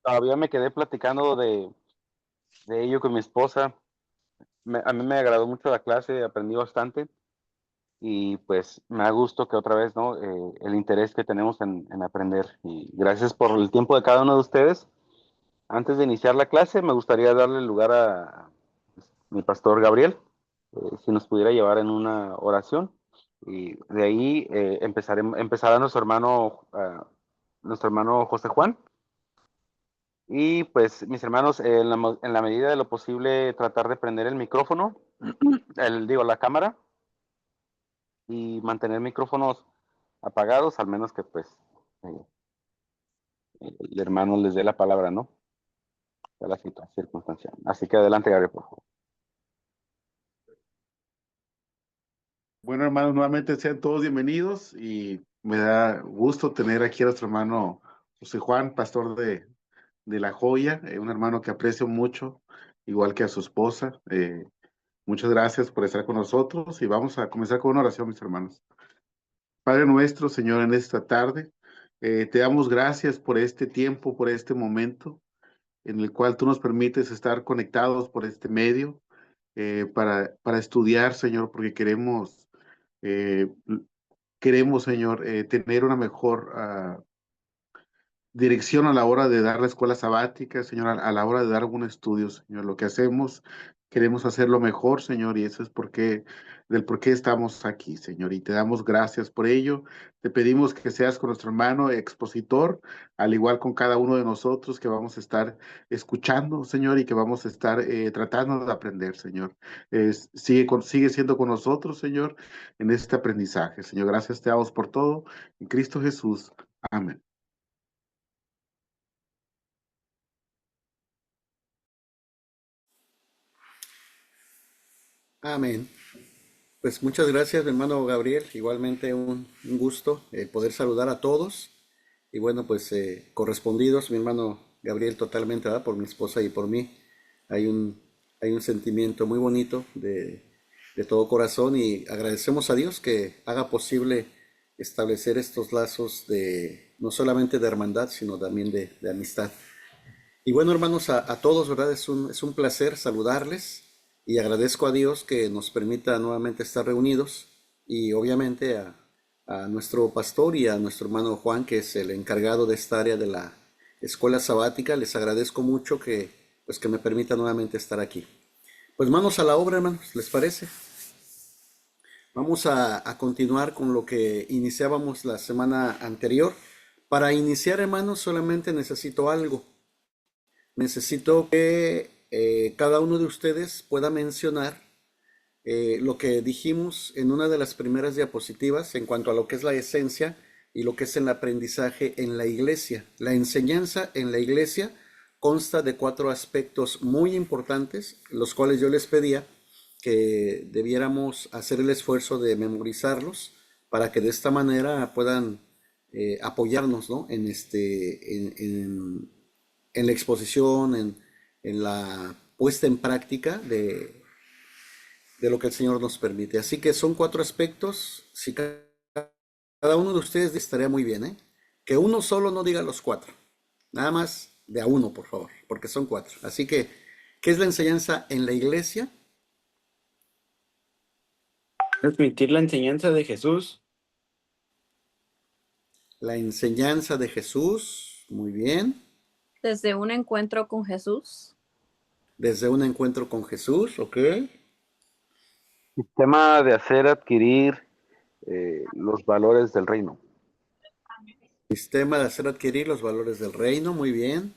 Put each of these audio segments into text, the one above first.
todavía me quedé platicando de ello con mi esposa. A mí me agradó mucho la clase, aprendí bastante y pues me da gusto que otra vez, ¿no? El interés que tenemos en aprender. Y gracias por el tiempo de cada uno de ustedes. Antes de iniciar la clase, me gustaría darle lugar a mi pastor Gabriel, si nos pudiera llevar en una oración. Y de ahí empezará nuestro hermano José Juan. Y pues mis hermanos, en la medida de lo posible, tratar de prender el micrófono, la cámara, y mantener micrófonos apagados, al menos que pues eh, el hermano les dé la palabra, ¿no? De la circunstancia. Así que adelante, Gabriel, por favor. Bueno, hermanos, nuevamente sean todos bienvenidos y me da gusto tener aquí a nuestro hermano José Juan, pastor de La Joya, un hermano que aprecio mucho, igual que a su esposa. Muchas gracias por estar con nosotros y vamos a comenzar con una oración, mis hermanos. Padre nuestro, Señor, en esta tarde, te damos gracias por este tiempo, por este momento en el cual tú nos permites estar conectados por este medio para estudiar, Señor, porque eh, queremos, Señor, tener una mejor dirección a la hora de dar la escuela sabática, Señor, a la hora de dar algún estudio, Señor. Lo que hacemos, queremos hacerlo mejor, Señor, y eso es del por qué estamos aquí, Señor. Y te damos gracias por ello. Te pedimos que seas con nuestro hermano expositor, al igual con cada uno de nosotros que vamos a estar escuchando, Señor, y que vamos a estar tratando de aprender, Señor. Sigue siendo con nosotros, Señor, en este aprendizaje. Señor, gracias te damos por todo. En Cristo Jesús. Amén. Amén. Pues muchas gracias, mi hermano Gabriel. Igualmente un gusto poder saludar a todos. Y bueno, pues correspondidos, mi hermano Gabriel, totalmente, ¿verdad? Por mi esposa y por mí. Hay un, hay un sentimiento muy bonito de todo corazón y agradecemos a Dios que haga posible establecer estos lazos no solamente de hermandad, sino también de amistad. Y bueno, hermanos, a todos, ¿verdad? Es un placer saludarles y agradezco a Dios que nos permita nuevamente estar reunidos y obviamente a nuestro pastor y a nuestro hermano Juan, que es el encargado de esta área de la escuela sabática. Les agradezco mucho pues, que me permita nuevamente estar aquí. Pues manos a la obra, hermanos, ¿les parece? Vamos a continuar con lo que iniciábamos la semana anterior. Para iniciar, hermanos, solamente necesito algo. Necesito que cada uno de ustedes pueda mencionar lo que dijimos en una de las primeras diapositivas en cuanto a lo que es la esencia y lo que es el aprendizaje en la iglesia. La enseñanza en la iglesia consta de 4 aspectos muy importantes, los cuales yo les pedía que debiéramos hacer el esfuerzo de memorizarlos para que de esta manera puedan apoyarnos, ¿no? En la exposición, en la puesta en práctica de lo que el Señor nos permite. Así que son 4 aspectos. Si cada uno de ustedes estaría muy bien, ¿eh? Que uno solo no diga los 4. Nada más de a uno, por favor, porque son 4. Así que, ¿qué es la enseñanza en la iglesia? Transmitir la enseñanza de Jesús. La enseñanza de Jesús. Muy bien. Desde un encuentro con Jesús. Desde un encuentro con Jesús, ok. Sistema de hacer adquirir los valores del reino. Sistema de hacer adquirir los valores del reino, muy bien.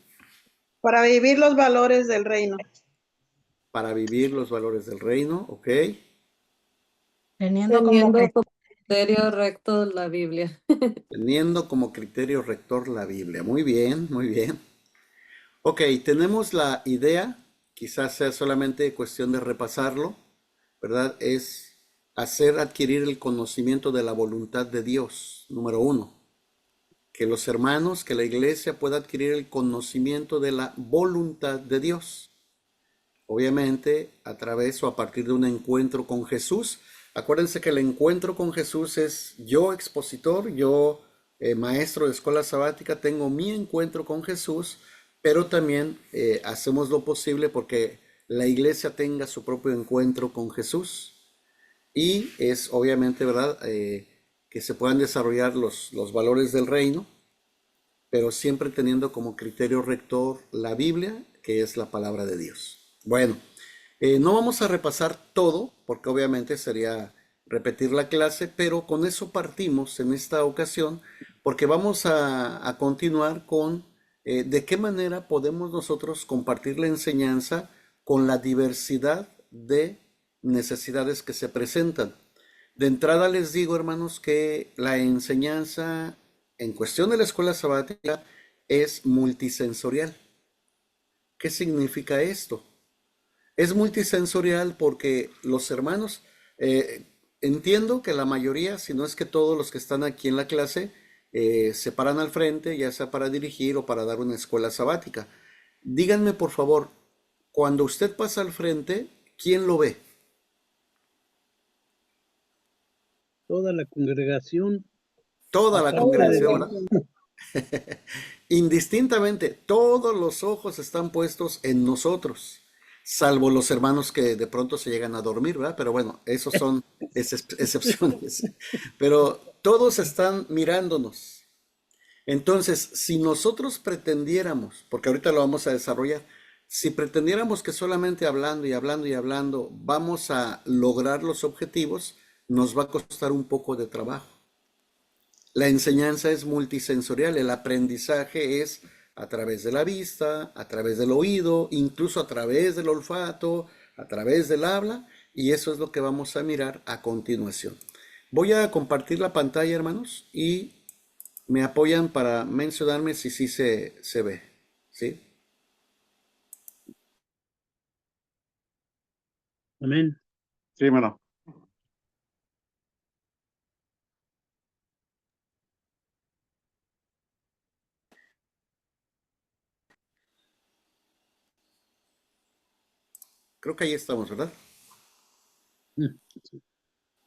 Para vivir los valores del reino. Para vivir los valores del reino, ok. Teniendo como criterio recto la Biblia. Teniendo como criterio rector la Biblia. Muy bien, muy bien. Ok, tenemos la idea, quizás sea solamente cuestión de repasarlo, ¿verdad? Es hacer adquirir el conocimiento de la voluntad de Dios, número 1. Que los hermanos, que la iglesia pueda adquirir el conocimiento de la voluntad de Dios. Obviamente a través o a partir de un encuentro con Jesús. Acuérdense que el encuentro con Jesús es yo expositor, yo maestro de escuela sabática, tengo mi encuentro con Jesús pero también hacemos lo posible porque la iglesia tenga su propio encuentro con Jesús y es obviamente, ¿verdad? Que se puedan desarrollar los valores del reino, pero siempre teniendo como criterio rector la Biblia, que es la palabra de Dios. Bueno, no vamos a repasar todo, porque obviamente sería repetir la clase, pero con eso partimos en esta ocasión, porque vamos a continuar con de qué manera podemos nosotros compartir la enseñanza con la diversidad de necesidades que se presentan. De entrada les digo, hermanos, que la enseñanza en cuestión de la escuela sabática es multisensorial. ¿Qué significa esto? Es multisensorial porque los hermanos, entiendo que la mayoría, si no es que todos los que están aquí en la clase, se paran al frente, ya sea para dirigir o para dar una escuela sabática. Díganme, por favor, cuando usted pasa al frente, ¿quién lo ve? Toda la congregación, Toda la aparte de congregación, mí. ¿verdad? Indistintamente, todos los ojos están puestos en nosotros, salvo los hermanos que de pronto se llegan a dormir, ¿verdad? Pero bueno, esos son excepciones. Pero todos están mirándonos. Entonces, si nosotros pretendiéramos, porque ahorita lo vamos a desarrollar, si pretendiéramos que solamente hablando y hablando y hablando vamos a lograr los objetivos, nos va a costar un poco de trabajo. La enseñanza es multisensorial, el aprendizaje es a través de la vista, a través del oído, incluso a través del olfato, a través del habla, y eso es lo que vamos a mirar a continuación. Voy a compartir la pantalla, hermanos, y me apoyan para mencionarme si sí se ve, ¿sí? Amén. Sí, hermano. Creo que ahí estamos, ¿verdad? Mm.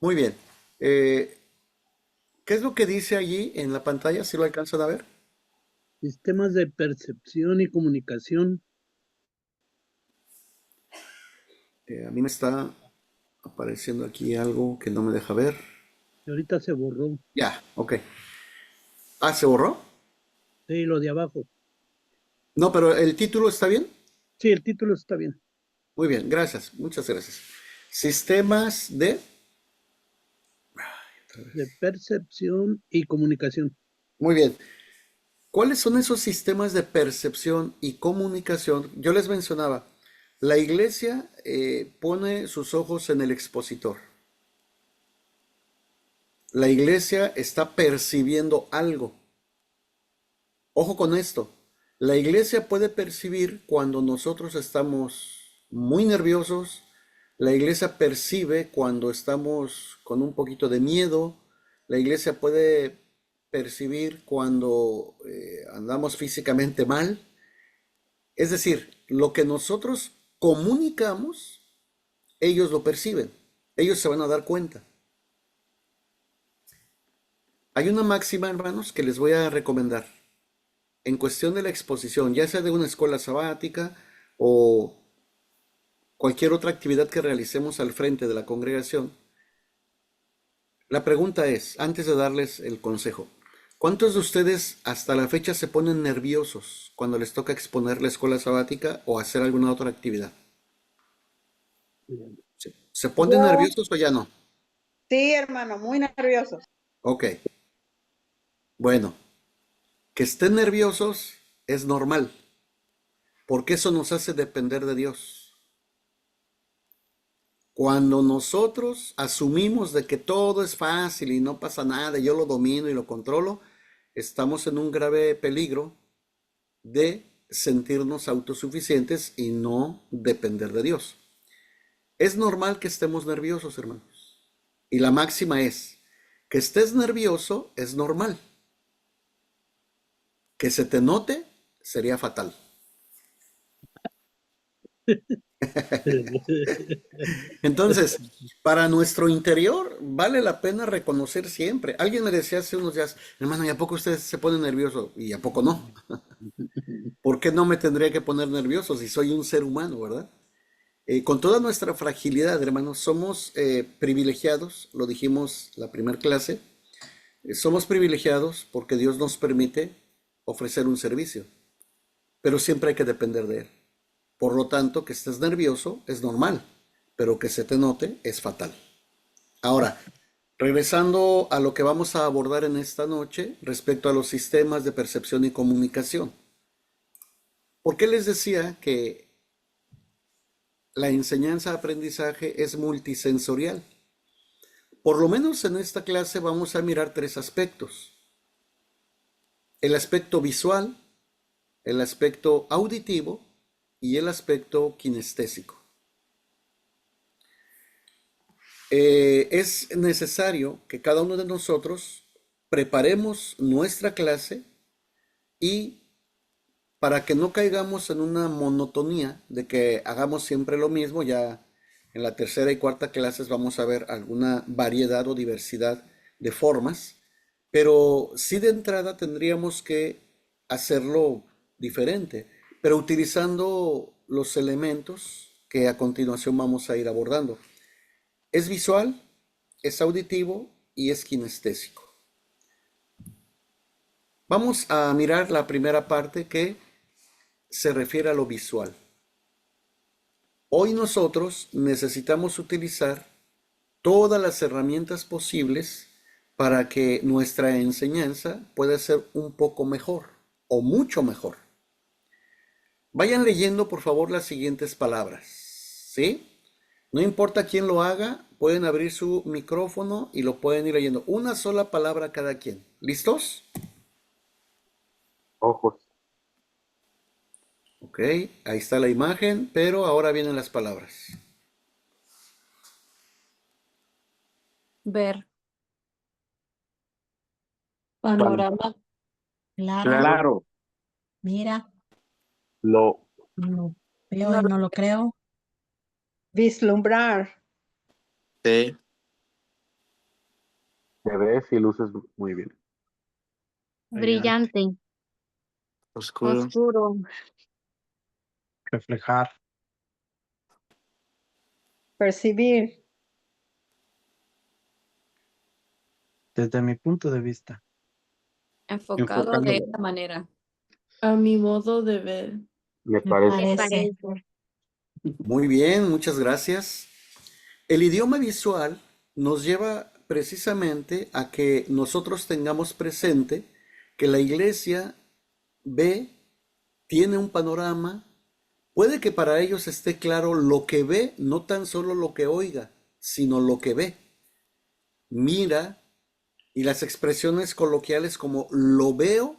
Muy bien. ¿Qué es lo que dice allí en la pantalla? ¿Si lo alcanzan a ver? Sistemas de percepción y comunicación. A mí me está apareciendo aquí algo que no me deja ver. Y ahorita se borró. Ya, ok. Ah, ¿se borró? Sí, lo de abajo. No, pero el título está bien. Sí, el título está bien. Muy bien, gracias, muchas gracias. Sistemas de... De percepción y comunicación. Muy bien. ¿Cuáles son esos sistemas de percepción y comunicación? Yo les mencionaba, la iglesia pone sus ojos en el expositor. La iglesia está percibiendo algo. Ojo con esto. La iglesia puede percibir cuando nosotros estamos muy nerviosos. La iglesia percibe cuando estamos con un poquito de miedo. La iglesia puede percibir cuando andamos físicamente mal. Es decir, lo que nosotros comunicamos, ellos lo perciben. Ellos se van a dar cuenta. Hay una máxima, hermanos, que les voy a recomendar. En cuestión de la exposición, ya sea de una escuela sabática o cualquier otra actividad que realicemos al frente de la congregación, la pregunta es, antes de darles el consejo, ¿cuántos de ustedes hasta la fecha se ponen nerviosos cuando les toca exponer la escuela sabática o hacer alguna otra actividad? ¿Se ponen Yo, nerviosos o ya no? sí, hermano, muy nervioso. Ok. Bueno, que estén nerviosos es normal, porque eso nos hace depender de Dios. Cuando nosotros asumimos de que todo es fácil y no pasa nada, yo lo domino y lo controlo, estamos en un grave peligro de sentirnos autosuficientes y no depender de Dios. Es normal que estemos nerviosos, hermanos. Y la máxima es, que estés nervioso es normal. Que se te note sería fatal. Entonces, para nuestro interior vale la pena reconocer siempre. Alguien me decía hace unos días, hermano, ¿y a poco usted se pone nervioso? Y a poco no. ¿Por qué no me tendría que poner nervioso si soy un ser humano, ¿verdad? Con toda nuestra fragilidad, hermanos, somos privilegiados, lo dijimos la primera clase, somos privilegiados porque Dios nos permite ofrecer un servicio, pero siempre hay que depender de Él. Por lo tanto, que estés nervioso es normal, pero que se te note es fatal. Ahora, regresando a lo que vamos a abordar en esta noche respecto a los sistemas de percepción y comunicación. ¿Por qué les decía que la enseñanza-aprendizaje es multisensorial? Por lo menos en esta clase vamos a mirar tres aspectos. El aspecto visual, el aspecto auditivo y el aspecto kinestésico. Es necesario que cada uno de nosotros preparemos nuestra clase y para que no caigamos en una monotonía de que hagamos siempre lo mismo, ya en la tercera y cuarta clases vamos a ver alguna variedad o diversidad de formas, pero sí de entrada tendríamos que hacerlo diferente, pero utilizando los elementos que a continuación vamos a ir abordando. Es visual, es auditivo y es kinestésico. Vamos a mirar la primera parte que se refiere a lo visual. Hoy nosotros necesitamos utilizar todas las herramientas posibles para que nuestra enseñanza pueda ser un poco mejor o mucho mejor. Vayan leyendo por favor las siguientes palabras, ¿sí? No importa quién lo haga, pueden abrir su micrófono y lo pueden ir leyendo. Una sola palabra cada quien. ¿Listos? Ojos. Ok, ahí está la imagen, pero ahora vienen las palabras. Ver. Panorama. Claro, Claro. mira, Lo. no veo No y lo no lo creo. Vislumbrar. Sí. Te ves y luces muy bien. Brillante, Oscuro. oscuro, reflejar, Percibir. desde mi punto de vista, enfocado de Enfocándolo. esta manera. A mi modo de ver. Me Me parece. me parece. parece. Muy bien, muchas gracias. El idioma visual nos lleva precisamente a que nosotros tengamos presente que la iglesia ve, tiene un panorama, puede que para ellos esté claro lo que ve, no tan solo lo que oiga, sino lo que ve. Mira, y las expresiones coloquiales como lo veo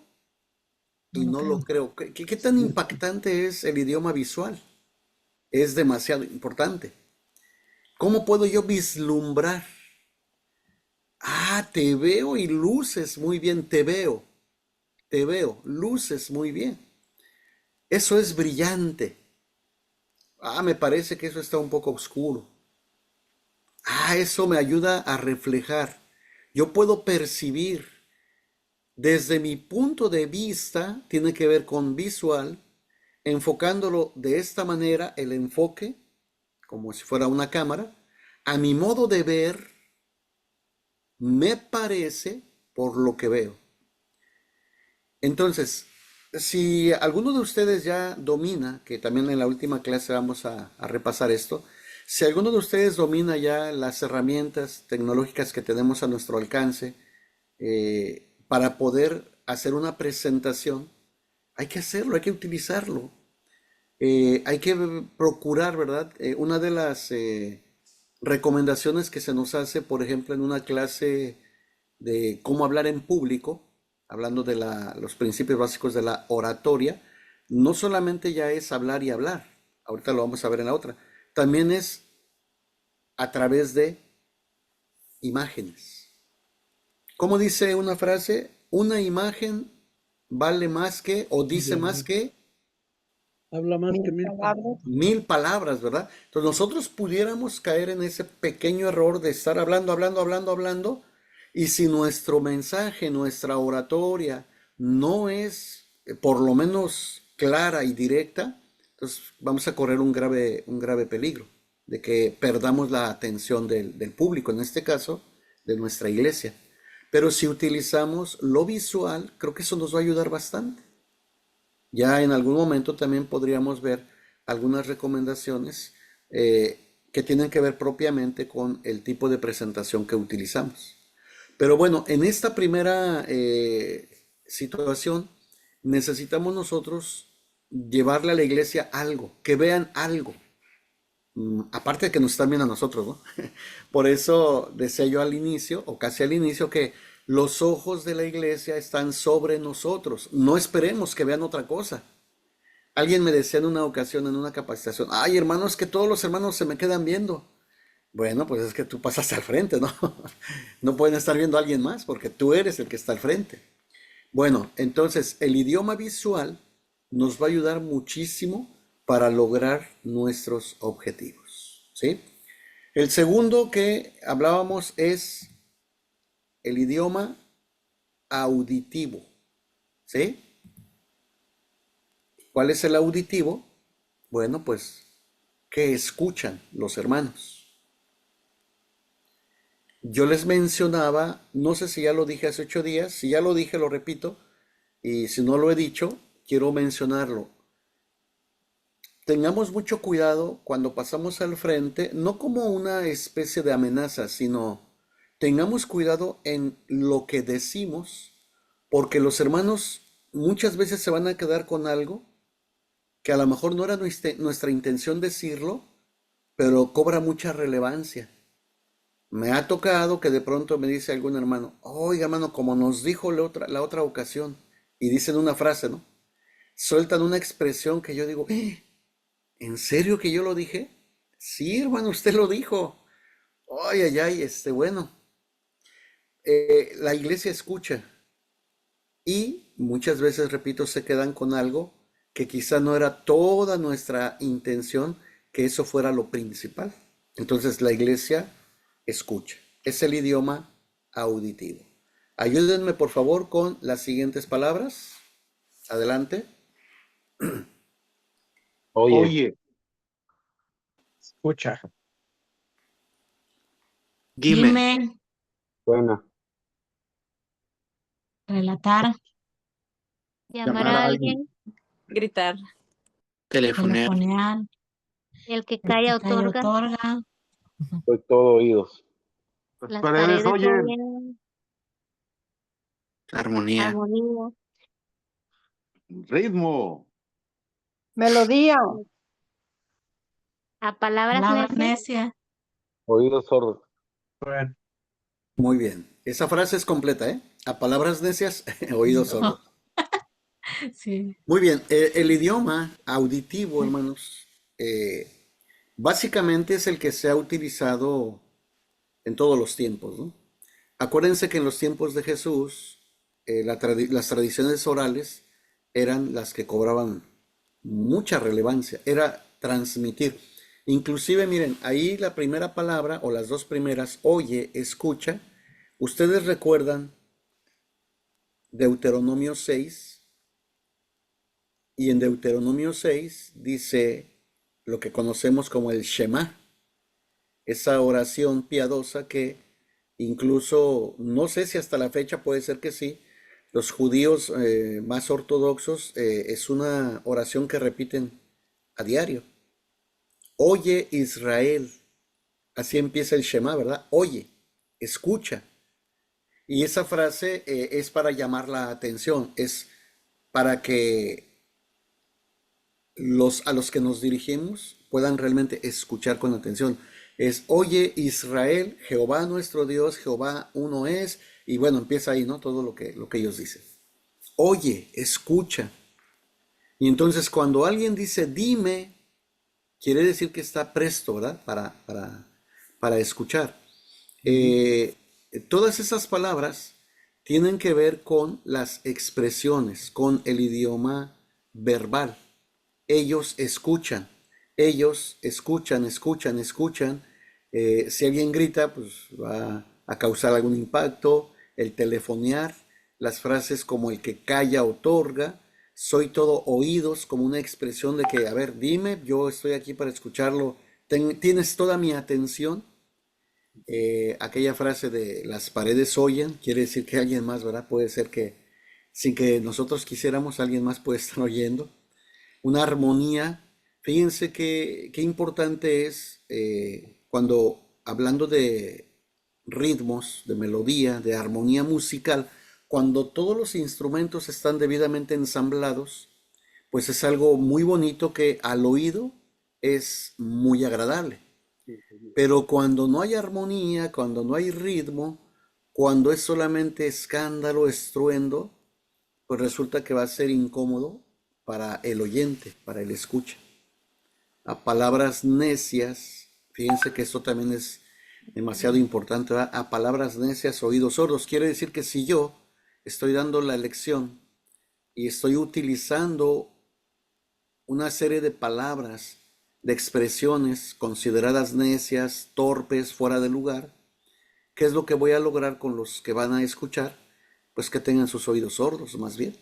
y no lo creo. ¿Qué tan impactante es el idioma visual? Es demasiado importante. ¿Cómo puedo yo vislumbrar? Ah, te veo y luces muy bien, te veo, luces muy bien. Eso es brillante. Ah, me parece que eso está un poco oscuro. Ah, eso me ayuda a reflejar. Yo puedo percibir. Desde mi punto de vista, tiene que ver con visual, enfocándolo de esta manera, el enfoque, como si fuera una cámara, a mi modo de ver, me parece por lo que veo. Entonces, si alguno de ustedes ya domina, que también en la última clase vamos a repasar esto, si alguno de ustedes domina ya las herramientas tecnológicas que tenemos a nuestro alcance para poder hacer una presentación, hay que hacerlo, hay que utilizarlo. Hay que procurar, ¿verdad? Una de las recomendaciones que se nos hace, por ejemplo, en una clase de cómo hablar en público, hablando de los principios básicos de la oratoria, no solamente ya es hablar y hablar, ahorita lo vamos a ver en la otra, también es a través de imágenes. ¿Cómo dice una frase? Una imagen vale más que, o dice más que Habla más que mil palabras. 1000 palabras, ¿verdad? Entonces nosotros pudiéramos caer en ese pequeño error de estar hablando, y si nuestro mensaje, nuestra oratoria no es por lo menos clara y directa, entonces vamos a correr un grave peligro de que perdamos la atención del público, en este caso, de nuestra iglesia. Pero si utilizamos lo visual, creo que eso nos va a ayudar bastante. Ya en algún momento también podríamos ver algunas recomendaciones que tienen que ver propiamente con el tipo de presentación que utilizamos. Pero bueno, en esta primera situación necesitamos nosotros llevarle a la iglesia algo, que vean algo. Aparte de que nos están viendo a nosotros, ¿no? Por eso decía yo al inicio, o casi al inicio, que los ojos de la iglesia están sobre nosotros. No esperemos que vean otra cosa. Alguien me decía en una ocasión, en una capacitación, ay hermano, es que todos los hermanos se me quedan viendo. Bueno, pues es que tú pasas al frente, ¿no? No pueden estar viendo a alguien más porque tú eres el que está al frente. Bueno, entonces el idioma visual nos va a ayudar muchísimo para lograr nuestros objetivos, ¿sí? El segundo que hablábamos es el idioma auditivo, ¿sí? ¿Cuál es el auditivo? Bueno, pues que escuchan los hermanos. Yo les mencionaba, no sé si ya lo dije hace 8 días, si ya lo dije lo repito, y si no lo he dicho, quiero mencionarlo. Tengamos mucho cuidado cuando pasamos al frente, no como una especie de amenaza, sino tengamos cuidado en lo que decimos, porque los hermanos muchas veces se van a quedar con algo que a lo mejor no era nuestra intención decirlo, pero cobra mucha relevancia. Me ha tocado que de pronto me dice algún hermano, oiga hermano, como nos dijo la otra ocasión, y dicen una frase, ¿no? Sueltan una expresión que yo digo, ¿en serio que yo lo dije? Sí, hermano, usted lo dijo. Ay, ay, ay, bueno. La iglesia escucha y muchas veces, repito, se quedan con algo que quizá no era toda nuestra intención que eso fuera lo principal. Entonces la iglesia escucha. Es el idioma auditivo. Ayúdenme por favor con las siguientes palabras. Adelante. Oye, Oye, Escucha. Dime. Dime, buena. relatar, Llamar llamar a a alguien. alguien. Gritar. Telefonear. telefonear, El que el que calla calla otorga. otorga, Soy todo oídos. Las Las paredes paredes oyen. oyen. Armonía. Armonía. Ritmo. Melodía. A palabras palabra necias. necia, Oídos sordos. Bueno, Muy bien. Esa frase es completa, ¿eh? A palabras necias, oídos sordos. sí. Muy bien. El idioma auditivo, hermanos, eh, básicamente es el que se ha utilizado en todos los tiempos, ¿no? Acuérdense que en los tiempos de Jesús, las tradiciones orales eran las que cobraban mucha relevancia, era transmitir. Inclusive, miren, ahí la primera palabra o las dos primeras, oye, escucha, ustedes recuerdan Deuteronomio 6 y en Deuteronomio 6 dice lo que conocemos como el Shema, esa oración piadosa que incluso, no sé si hasta la fecha puede ser que sí, los judíos más ortodoxos es una oración que repiten a diario. Oye Israel, así empieza el Shema, ¿verdad? Oye, escucha. Y esa frase es para llamar la atención, es para que a los que nos dirigimos puedan realmente escuchar con atención. Es, oye Israel, Jehová nuestro Dios, Jehová uno es, y bueno, empieza ahí, ¿no? Todo lo que ellos dicen. Oye, escucha. Y entonces cuando alguien dice, dime, quiere decir que está presto, ¿verdad? Para escuchar. Todas esas palabras tienen que ver con las expresiones, con el idioma verbal. Ellos escuchan, escuchan. Si alguien grita, pues va a causar algún impacto. El telefonear, las frases como el que calla otorga, soy todo oídos, como una expresión de que, a ver, dime, yo estoy aquí para escucharlo, tienes toda mi atención. Aquella frase de las paredes oyen, quiere decir que alguien más, ¿verdad? Puede ser que sin que nosotros quisiéramos, alguien más puede estar oyendo. Una armonía. Fíjense qué importante es cuando hablando de ritmos, de melodía, de armonía musical, cuando todos los instrumentos están debidamente ensamblados, pues es algo muy bonito que al oído es muy agradable. Pero cuando no hay armonía, cuando no hay ritmo, cuando es solamente escándalo, estruendo, pues resulta que va a ser incómodo para el oyente, para el escucha. A palabras necias, fíjense que esto también es demasiado importante, ¿verdad? A palabras necias, oídos sordos. Quiere decir que si yo estoy dando la lección y estoy utilizando una serie de palabras, de expresiones consideradas necias, torpes, fuera de lugar, ¿qué es lo que voy a lograr con los que van a escuchar? Pues que tengan sus oídos sordos, más bien,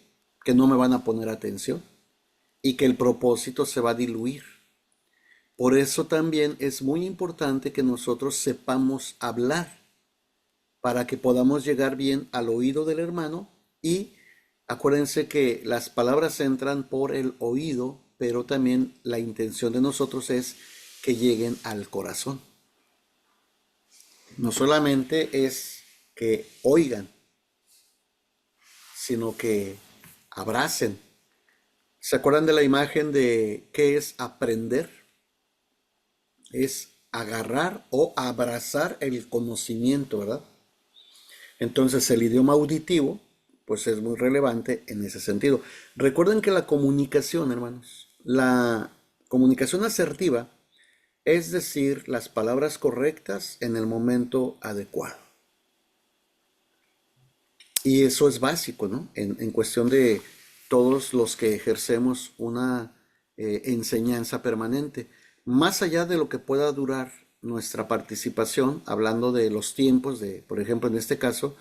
que no me van a poner atención y que el propósito se va a diluir. Por eso también es muy importante que nosotros sepamos hablar para que podamos llegar bien al oído del hermano y acuérdense que las palabras entran por el oído, pero también la intención de nosotros es que lleguen al corazón. No solamente es que oigan, sino que abracen. ¿Se acuerdan de la imagen de qué es aprender? Es agarrar o abrazar el conocimiento, ¿verdad? Entonces el idioma auditivo, pues es muy relevante en ese sentido. Recuerden que la comunicación, hermanos, la comunicación asertiva es decir las palabras correctas en el momento adecuado. Y eso es básico, ¿no? En cuestión de todos los que ejercemos una enseñanza permanente. Más allá de lo que pueda durar nuestra participación, hablando de los tiempos, de, por ejemplo, en este caso,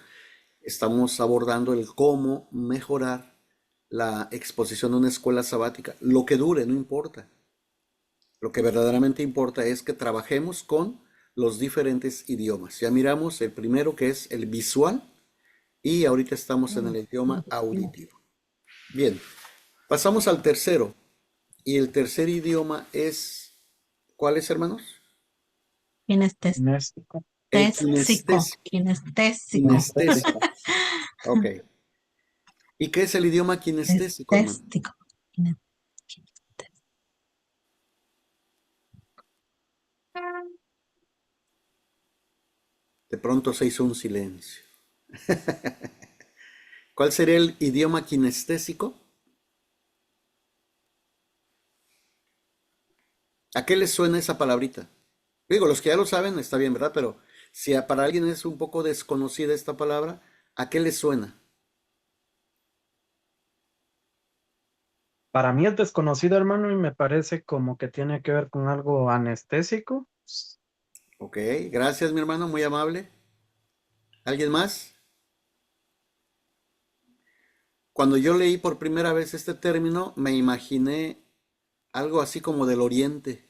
estamos abordando el cómo mejorar la exposición de una escuela sabática. Lo que dure, no importa. Lo que verdaderamente importa es que trabajemos con los diferentes idiomas. Ya miramos el primero, que es el visual, y ahorita estamos en el idioma auditivo. Bien, pasamos al tercero. Y el tercer idioma es, ¿cuál es, hermanos? Kinestésico. Kinéstico. El kinestésico. Kinestésico. Kinestésico. Ok. ¿Y qué es el idioma kinestésico, hermano? Kinestésico. De pronto se hizo un silencio. ¿Cuál sería el idioma kinestésico? ¿A qué les suena esa palabrita? Digo, los que ya lo saben está bien, ¿verdad? Pero si para alguien es un poco desconocida esta palabra, ¿a qué les suena? Para mí es desconocido, hermano, y me parece como que tiene que ver con algo anestésico. Ok, gracias mi hermano, muy amable. ¿Alguien más? Cuando yo leí por primera vez este término, me imaginé algo así como del oriente.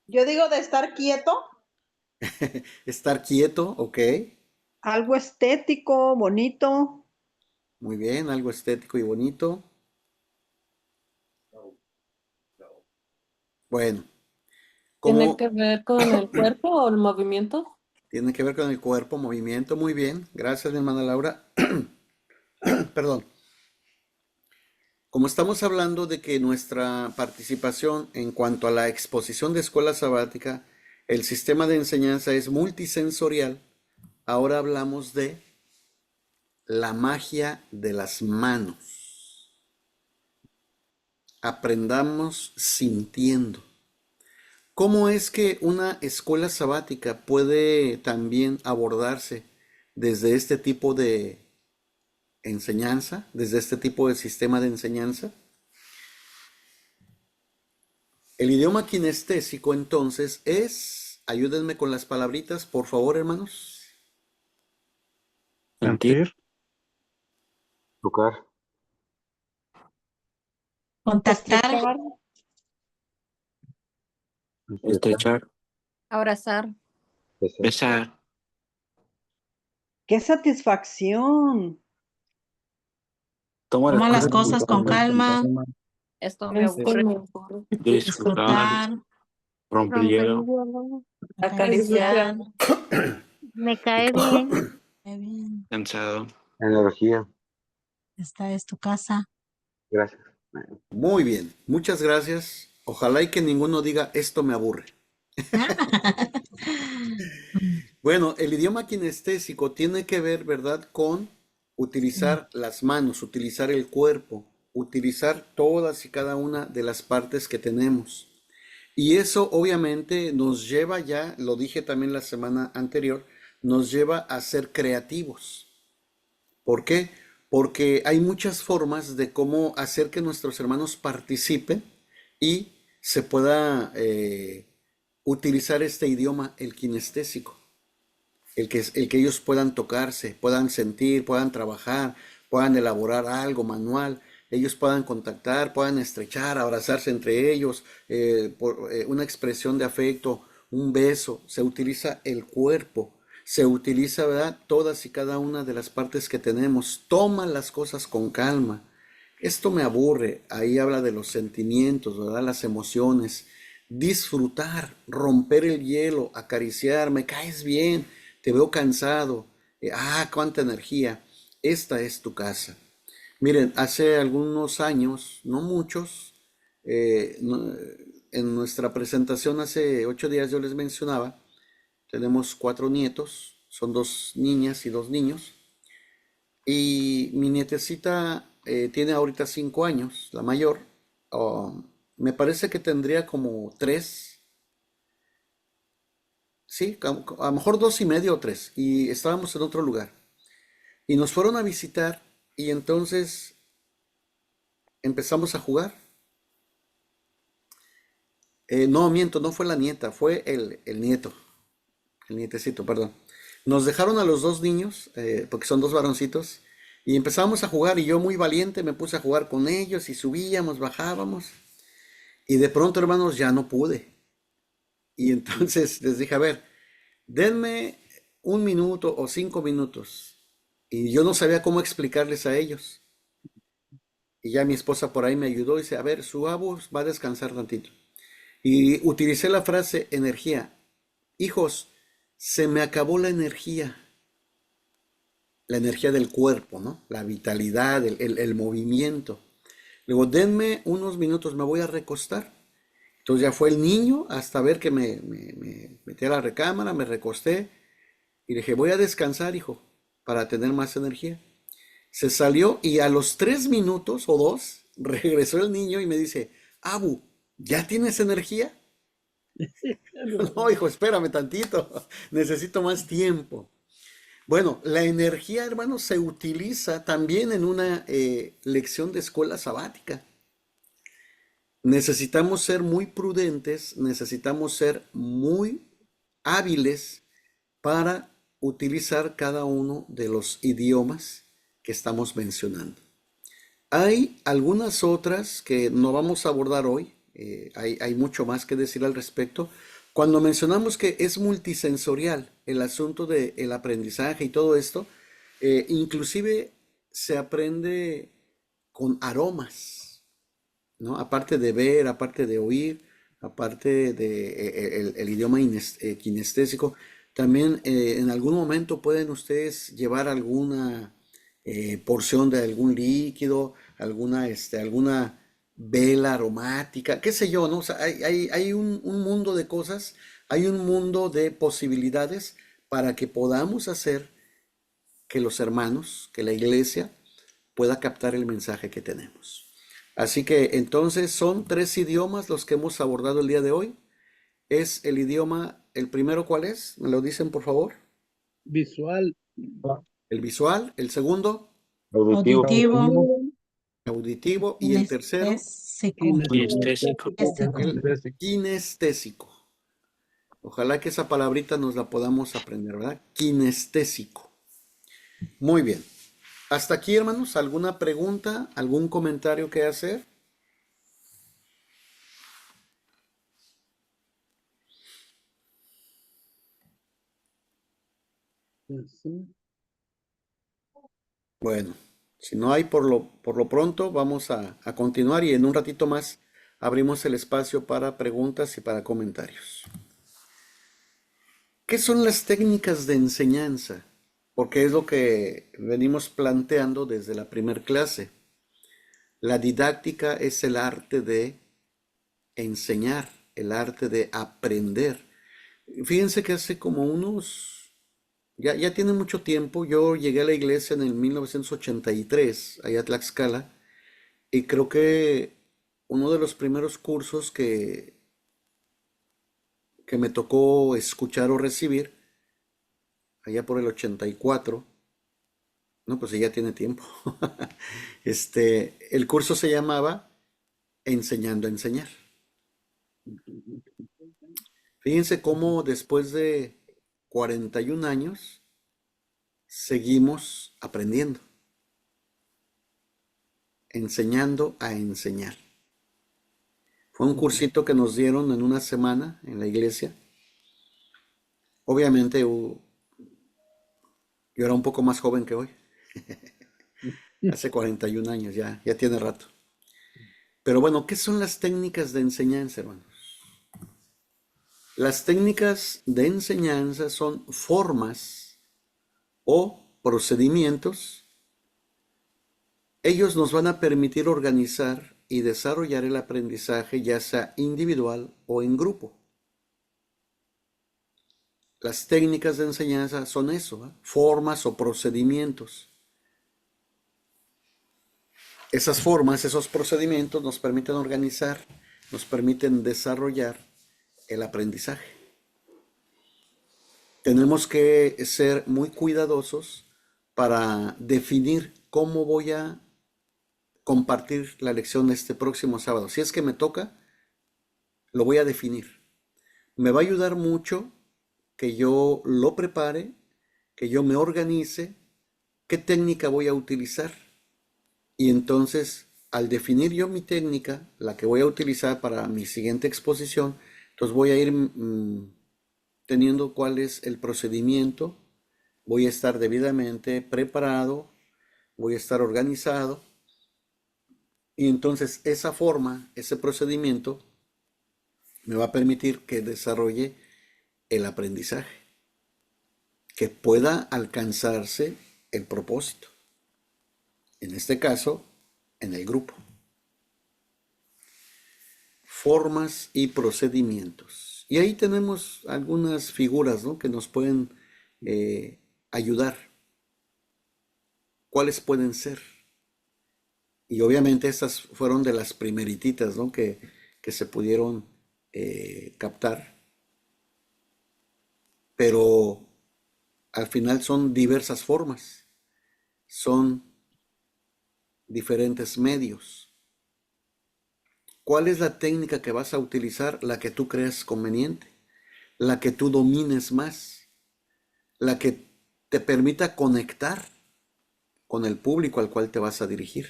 Yo digo de estar quieto, Estar quieto, ok. algo estético, bonito. Muy bien, algo estético y bonito. Bueno, ¿Tiene como que ver con el cuerpo o el movimiento? tiene que ver con el cuerpo, movimiento, muy bien. Gracias, mi hermana Laura. Perdón. Como estamos hablando de que nuestra participación en cuanto a la exposición de escuela sabática, el sistema de enseñanza es multisensorial, ahora hablamos de la magia de las manos. Aprendamos sintiendo. ¿Cómo es que una escuela sabática puede también abordarse desde este tipo de enseñanza, desde este tipo de sistema de enseñanza? El idioma kinestésico entonces es, ayúdenme con las palabritas, por favor, hermanos. Sentir. Sentir. Tocar. Contactar. Estrechar. Abrazar. Besar. ¡Qué satisfacción! Toma las cosas con calma. Esto me aburre. Disfrutar. Romper Romper hielo. hielo. Acariciar. Me cae bien. Qué bien. Cansado. Energía. Esta es tu casa. Gracias. Muy bien, muchas gracias. Ojalá y que ninguno diga esto me aburre. Bueno, el idioma kinestésico tiene que ver, ¿verdad?, con utilizar las manos, utilizar el cuerpo, utilizar todas y cada una de las partes que tenemos. Y eso obviamente nos lleva ya, lo dije también la semana anterior, nos lleva a ser creativos. ¿Por qué? Porque hay muchas formas de cómo hacer que nuestros hermanos participen y se pueda utilizar este idioma, el kinestésico. El que ellos puedan tocarse, puedan sentir, puedan trabajar, puedan elaborar algo manual, ellos puedan contactar, puedan estrechar, abrazarse entre ellos, una expresión de afecto, un beso. Se utiliza el cuerpo, se utiliza, ¿verdad?, todas y cada una de las partes que tenemos. Toma las cosas con calma. Esto me aburre. Ahí habla de los sentimientos, ¿verdad?, las emociones. Disfrutar, romper el hielo, acariciar, me caes bien, te veo cansado. Cuánta energía. Esta es tu casa. Miren, hace algunos años, no muchos, en nuestra presentación hace 8 días yo les mencionaba, tenemos 4 nietos, son 2 niñas y 2 niños, y mi nietecita tiene ahorita 5 años, la mayor. Me parece que tendría como 3, sí, a lo mejor 2 y medio o 3, y estábamos en otro lugar. Y nos fueron a visitar y entonces empezamos a jugar. No, miento, no fue la nieta, fue el nieto, el nietecito, perdón. Nos dejaron a los 2 niños, porque son 2 varoncitos, y empezamos a jugar y yo muy valiente me puse a jugar con ellos y subíamos, bajábamos. Y de pronto, hermanos, ya no pude. Y entonces les dije, a ver, denme 1 minuto o 5 minutos. Y yo no sabía cómo explicarles a ellos. Y ya mi esposa por ahí me ayudó y dice, a ver, su abu va a descansar tantito. Y utilicé la frase energía. Hijos, se me acabó la energía del cuerpo, ¿no? La vitalidad, el movimiento. Luego, denme unos minutos, me voy a recostar. Entonces ya fue el niño hasta ver que me metí a la recámara, me recosté y le dije, voy a descansar, hijo, para tener más energía. Se salió y a los 3 minutos o 2 regresó el niño y me dice, Abu, ¿ya tienes energía? No, hijo, espérame tantito, necesito más tiempo. Bueno, la energía, hermanos, se utiliza también en una lección de escuela sabática. Necesitamos ser muy prudentes, necesitamos ser muy hábiles para utilizar cada uno de los idiomas que estamos mencionando. Hay algunas otras que no vamos a abordar hoy, hay mucho más que decir al respecto. Cuando mencionamos que es multisensorial el asunto del aprendizaje y todo esto, inclusive se aprende con aromas, ¿no? Aparte de ver, aparte de oír, aparte de el idioma kinestésico, también en algún momento pueden ustedes llevar alguna porción de algún líquido, alguna vela aromática, qué sé yo, ¿no? O sea, hay un mundo de cosas, hay un mundo de posibilidades para que podamos hacer que los hermanos, que la iglesia pueda captar el mensaje que tenemos. Así que entonces son 3 idiomas los que hemos abordado el día de hoy. Es el idioma, el primero, ¿cuál es? ¿Me lo dicen, por favor? Visual. El visual, el segundo, Auditivo. auditivo, y el tercero, Kinestésico. el kinestésico. Ojalá que esa palabrita nos la podamos aprender, ¿verdad? Kinestésico. Muy bien. Hasta aquí, hermanos, ¿alguna pregunta, algún comentario que hacer? Sí. Bueno, si no hay por lo pronto, vamos a continuar y en un ratito más abrimos el espacio para preguntas y para comentarios. ¿Qué son las técnicas de enseñanza? Porque es lo que venimos planteando desde la primer clase. La didáctica es el arte de enseñar, el arte de aprender. Fíjense que hace como ya tiene mucho tiempo, yo llegué a la iglesia en el 1983, allá a Tlaxcala, y creo que uno de los primeros cursos que me tocó escuchar o recibir, allá por el 84, no, pues ya tiene tiempo, el curso se llamaba Enseñando a Enseñar. Fíjense cómo después de 41 años seguimos aprendiendo, enseñando a enseñar. Fue un cursito que nos dieron en una semana en la iglesia. Obviamente yo era un poco más joven que hoy. Hace 41 años, ya tiene rato. Pero bueno, ¿qué son las técnicas de enseñanza, hermanos? Las técnicas de enseñanza son formas o procedimientos. Ellos nos van a permitir organizar y desarrollar el aprendizaje, ya sea individual o en grupo. Las técnicas de enseñanza son eso, formas o procedimientos. Esas formas, esos procedimientos nos permiten organizar, nos permiten desarrollar el aprendizaje. Tenemos que ser muy cuidadosos para definir cómo voy a compartir la lección este próximo sábado. Si es que me toca, lo voy a definir. Me va a ayudar mucho que yo lo prepare, que yo me organice, qué técnica voy a utilizar. Y entonces, al definir yo mi técnica, la que voy a utilizar para mi siguiente exposición, entonces voy a ir teniendo cuál es el procedimiento, voy a estar debidamente preparado, voy a estar organizado. Y entonces esa forma, ese procedimiento, me va a permitir que desarrolle el aprendizaje, que pueda alcanzarse el propósito. En este caso, en el grupo. Formas y procedimientos. Y ahí tenemos algunas figuras, ¿no?, que nos pueden ayudar. ¿Cuáles pueden ser? Y obviamente estas fueron de las primerititas, ¿no?, que se pudieron captar. Pero al final son diversas formas. Son diferentes medios. ¿Cuál es la técnica que vas a utilizar? La que tú creas conveniente, la que tú domines más, la que te permita conectar con el público al cual te vas a dirigir.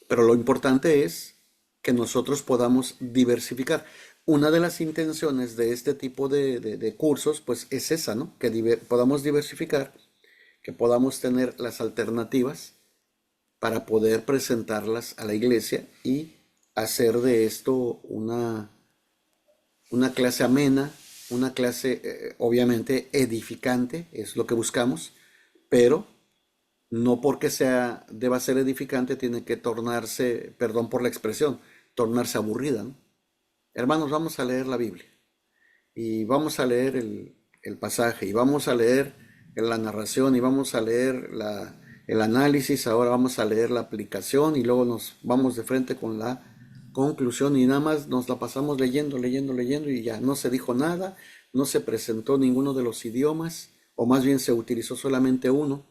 Pero lo importante es que nosotros podamos diversificar. Una de las intenciones de este tipo de cursos, pues es esa, ¿no? Que podamos diversificar, que podamos tener las alternativas para poder presentarlas a la iglesia y hacer de esto una clase amena, una clase obviamente edificante, es lo que buscamos, pero no porque deba ser edificante tiene que tornarse, perdón por la expresión, tornarse aburrida, ¿no? Hermanos, vamos a leer la Biblia y vamos a leer el pasaje y vamos a leer la narración y vamos a leer el análisis, ahora vamos a leer la aplicación y luego nos vamos de frente con la conclusión y nada más nos la pasamos leyendo y ya no se dijo nada, no se presentó ninguno de los idiomas, o más bien se utilizó solamente uno.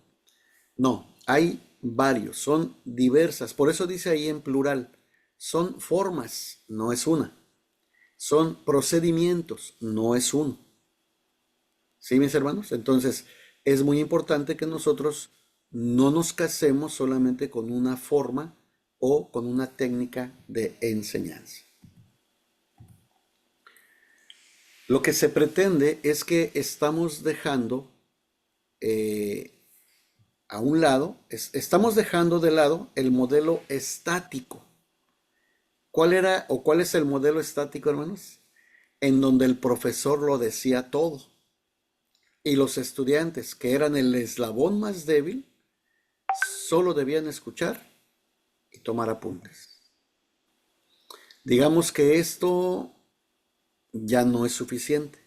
No, hay varios, son diversas, por eso dice ahí en plural, son formas, no es una, son procedimientos, no es uno. ¿Sí, mis hermanos? Entonces, es muy importante que nosotros no nos casemos solamente con una forma o con una técnica de enseñanza. Lo que se pretende es que estamos dejando a un lado, estamos dejando de lado el modelo estático. ¿Cuál era o cuál es el modelo estático, hermanos? En donde el profesor lo decía todo. Y los estudiantes, que eran el eslabón más débil, solo debían escuchar y tomar apuntes. Digamos que esto ya no es suficiente.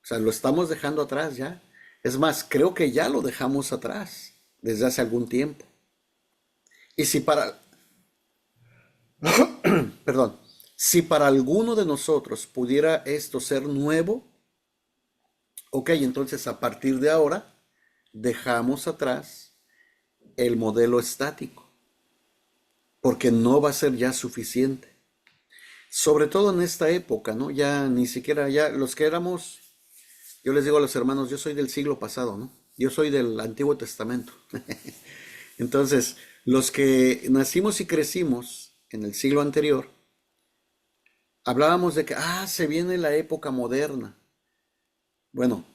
O sea, lo estamos dejando atrás ya. Es más, creo que ya lo dejamos atrás desde hace algún tiempo. Y si para, perdón, si para alguno de nosotros pudiera esto ser nuevo, ok, entonces a partir de ahora dejamos atrás el modelo estático, porque no va a ser ya suficiente. Sobre todo en esta época, ¿no? Ya ni siquiera, ya los que éramos, yo les digo a los hermanos, yo soy del siglo pasado, ¿no? Yo soy del Antiguo Testamento. Entonces, los que nacimos y crecimos en el siglo anterior, hablábamos de que, se viene la época moderna. Bueno,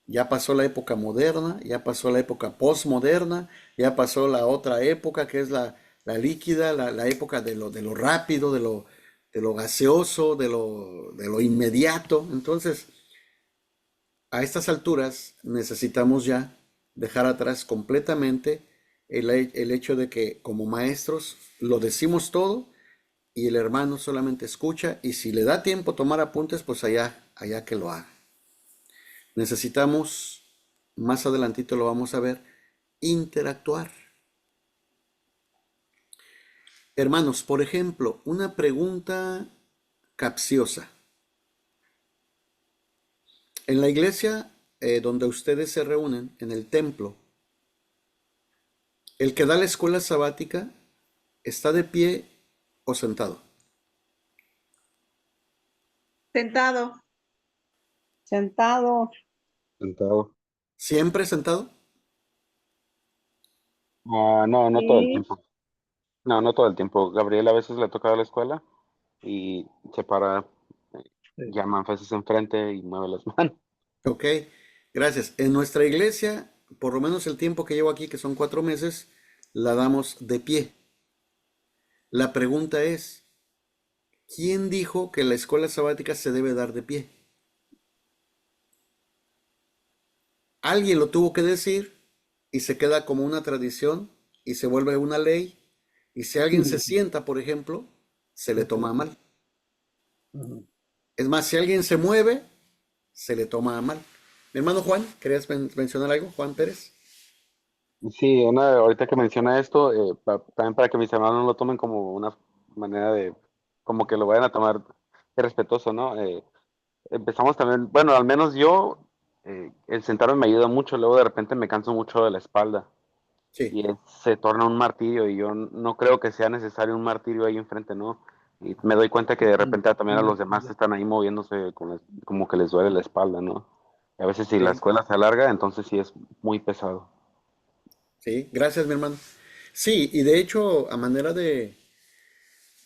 ya pasó la época moderna, ya pasó la época postmoderna, ya pasó la otra época que es la líquida, la época de lo rápido, de lo gaseoso, de lo inmediato. Entonces, a estas alturas necesitamos ya dejar atrás completamente el hecho de que como maestros lo decimos todo y el hermano solamente escucha, y si le da tiempo tomar apuntes, pues allá que lo haga. Necesitamos, más adelantito lo vamos a ver, interactuar. Hermanos, por ejemplo, una pregunta capciosa. En la iglesia donde ustedes se reúnen, en el templo, el que da la escuela sabática, ¿está de pie o sentado? Sentado. Sentado. Sentado. ¿Siempre sentado? No todo el Sí. tiempo. No todo el tiempo. Gabriel a veces le toca a la escuela y se para, llama a veces enfrente y mueve las manos. Ok, gracias. En nuestra iglesia, por lo menos el tiempo que llevo aquí, que son 4 meses, la damos de pie. La pregunta es, ¿quién dijo que la escuela sabática se debe dar de pie? Alguien lo tuvo que decir y se queda como una tradición y se vuelve una ley. Y si alguien se sienta, por ejemplo, se le toma a mal. Es más, si alguien se mueve, se le toma a mal. Mi hermano Juan, ¿querías mencionar algo? Juan Pérez. Sí, ahorita que menciona esto, también para que mis hermanos no lo tomen como una manera de, como que lo vayan a tomar irrespetuoso, ¿no? Empezamos también, bueno, al menos yo, el sentarme me ayuda mucho, luego de repente me canso mucho de la espalda Sí. y se torna un martirio y yo no creo que sea necesario un martirio ahí enfrente, ¿no? Y me doy cuenta que de repente también a los demás están ahí moviéndose como que les duele la espalda, ¿no? Y a veces si la Sí, escuela se alarga, entonces sí es muy pesado. sí, gracias, mi hermano. Sí, y de hecho, a manera de,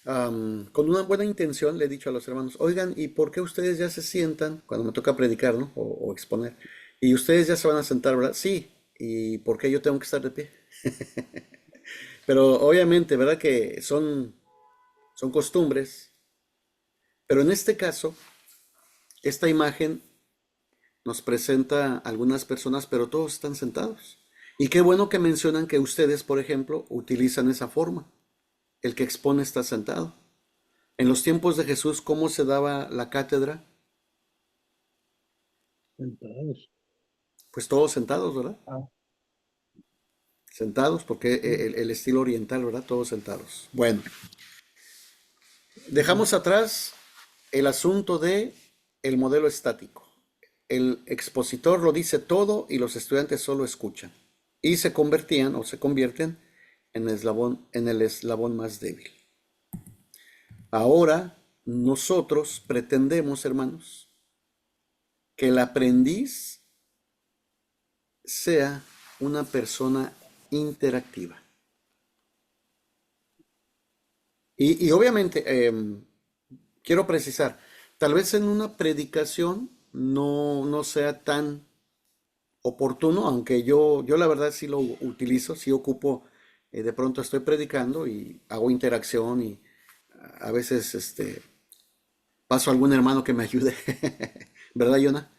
con una buena intención, le he dicho a los hermanos, oigan, ¿y por qué ustedes ya se sientan cuando me toca predicar, ¿no? O exponer? Y ustedes ya se van a sentar, ¿verdad? Sí, ¿y por qué yo tengo que estar de pie? Pero obviamente, ¿verdad? Que son costumbres. Pero en este caso, esta imagen nos presenta a algunas personas, pero todos están sentados. Y qué bueno que mencionan que ustedes, por ejemplo, utilizan esa forma. El que expone está sentado. En los tiempos de Jesús, ¿cómo se daba la cátedra? Sentados. Pues todos sentados, ¿verdad? Sentados, porque el estilo oriental, ¿verdad? Todos sentados. Bueno, dejamos atrás el asunto de el modelo estático. El expositor lo dice todo y los estudiantes solo escuchan. Y se convertían o se convierten en el eslabón más débil. Ahora nosotros pretendemos, hermanos, que el aprendiz sea una persona interactiva. Y obviamente, quiero precisar, tal vez en una predicación no sea tan oportuno, aunque yo la verdad sí lo utilizo, sí ocupo, de pronto estoy predicando y hago interacción y a veces paso a algún hermano que me ayude, ¿verdad, Yona?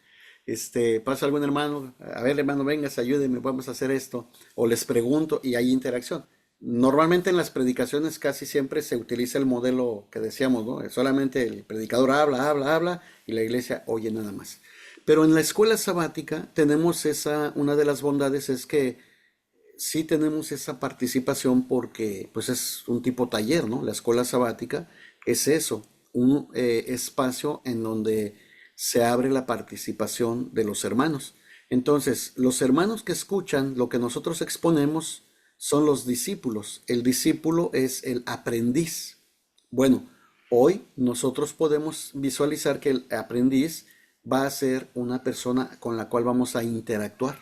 Paso a algún hermano, a ver, hermano, vengas, ayúdeme, vamos a hacer esto, o les pregunto y hay interacción. Normalmente en las predicaciones casi siempre se utiliza el modelo que decíamos, ¿no? Solamente el predicador habla y la iglesia oye nada más. Pero en la escuela sabática tenemos una de las bondades es que sí tenemos esa participación porque pues es un tipo taller, ¿no? La escuela sabática es eso, un espacio en donde se abre la participación de los hermanos. Entonces, los hermanos que escuchan lo que nosotros exponemos son los discípulos. El discípulo es el aprendiz. Bueno, hoy nosotros podemos visualizar que el aprendiz va a ser una persona con la cual vamos a interactuar.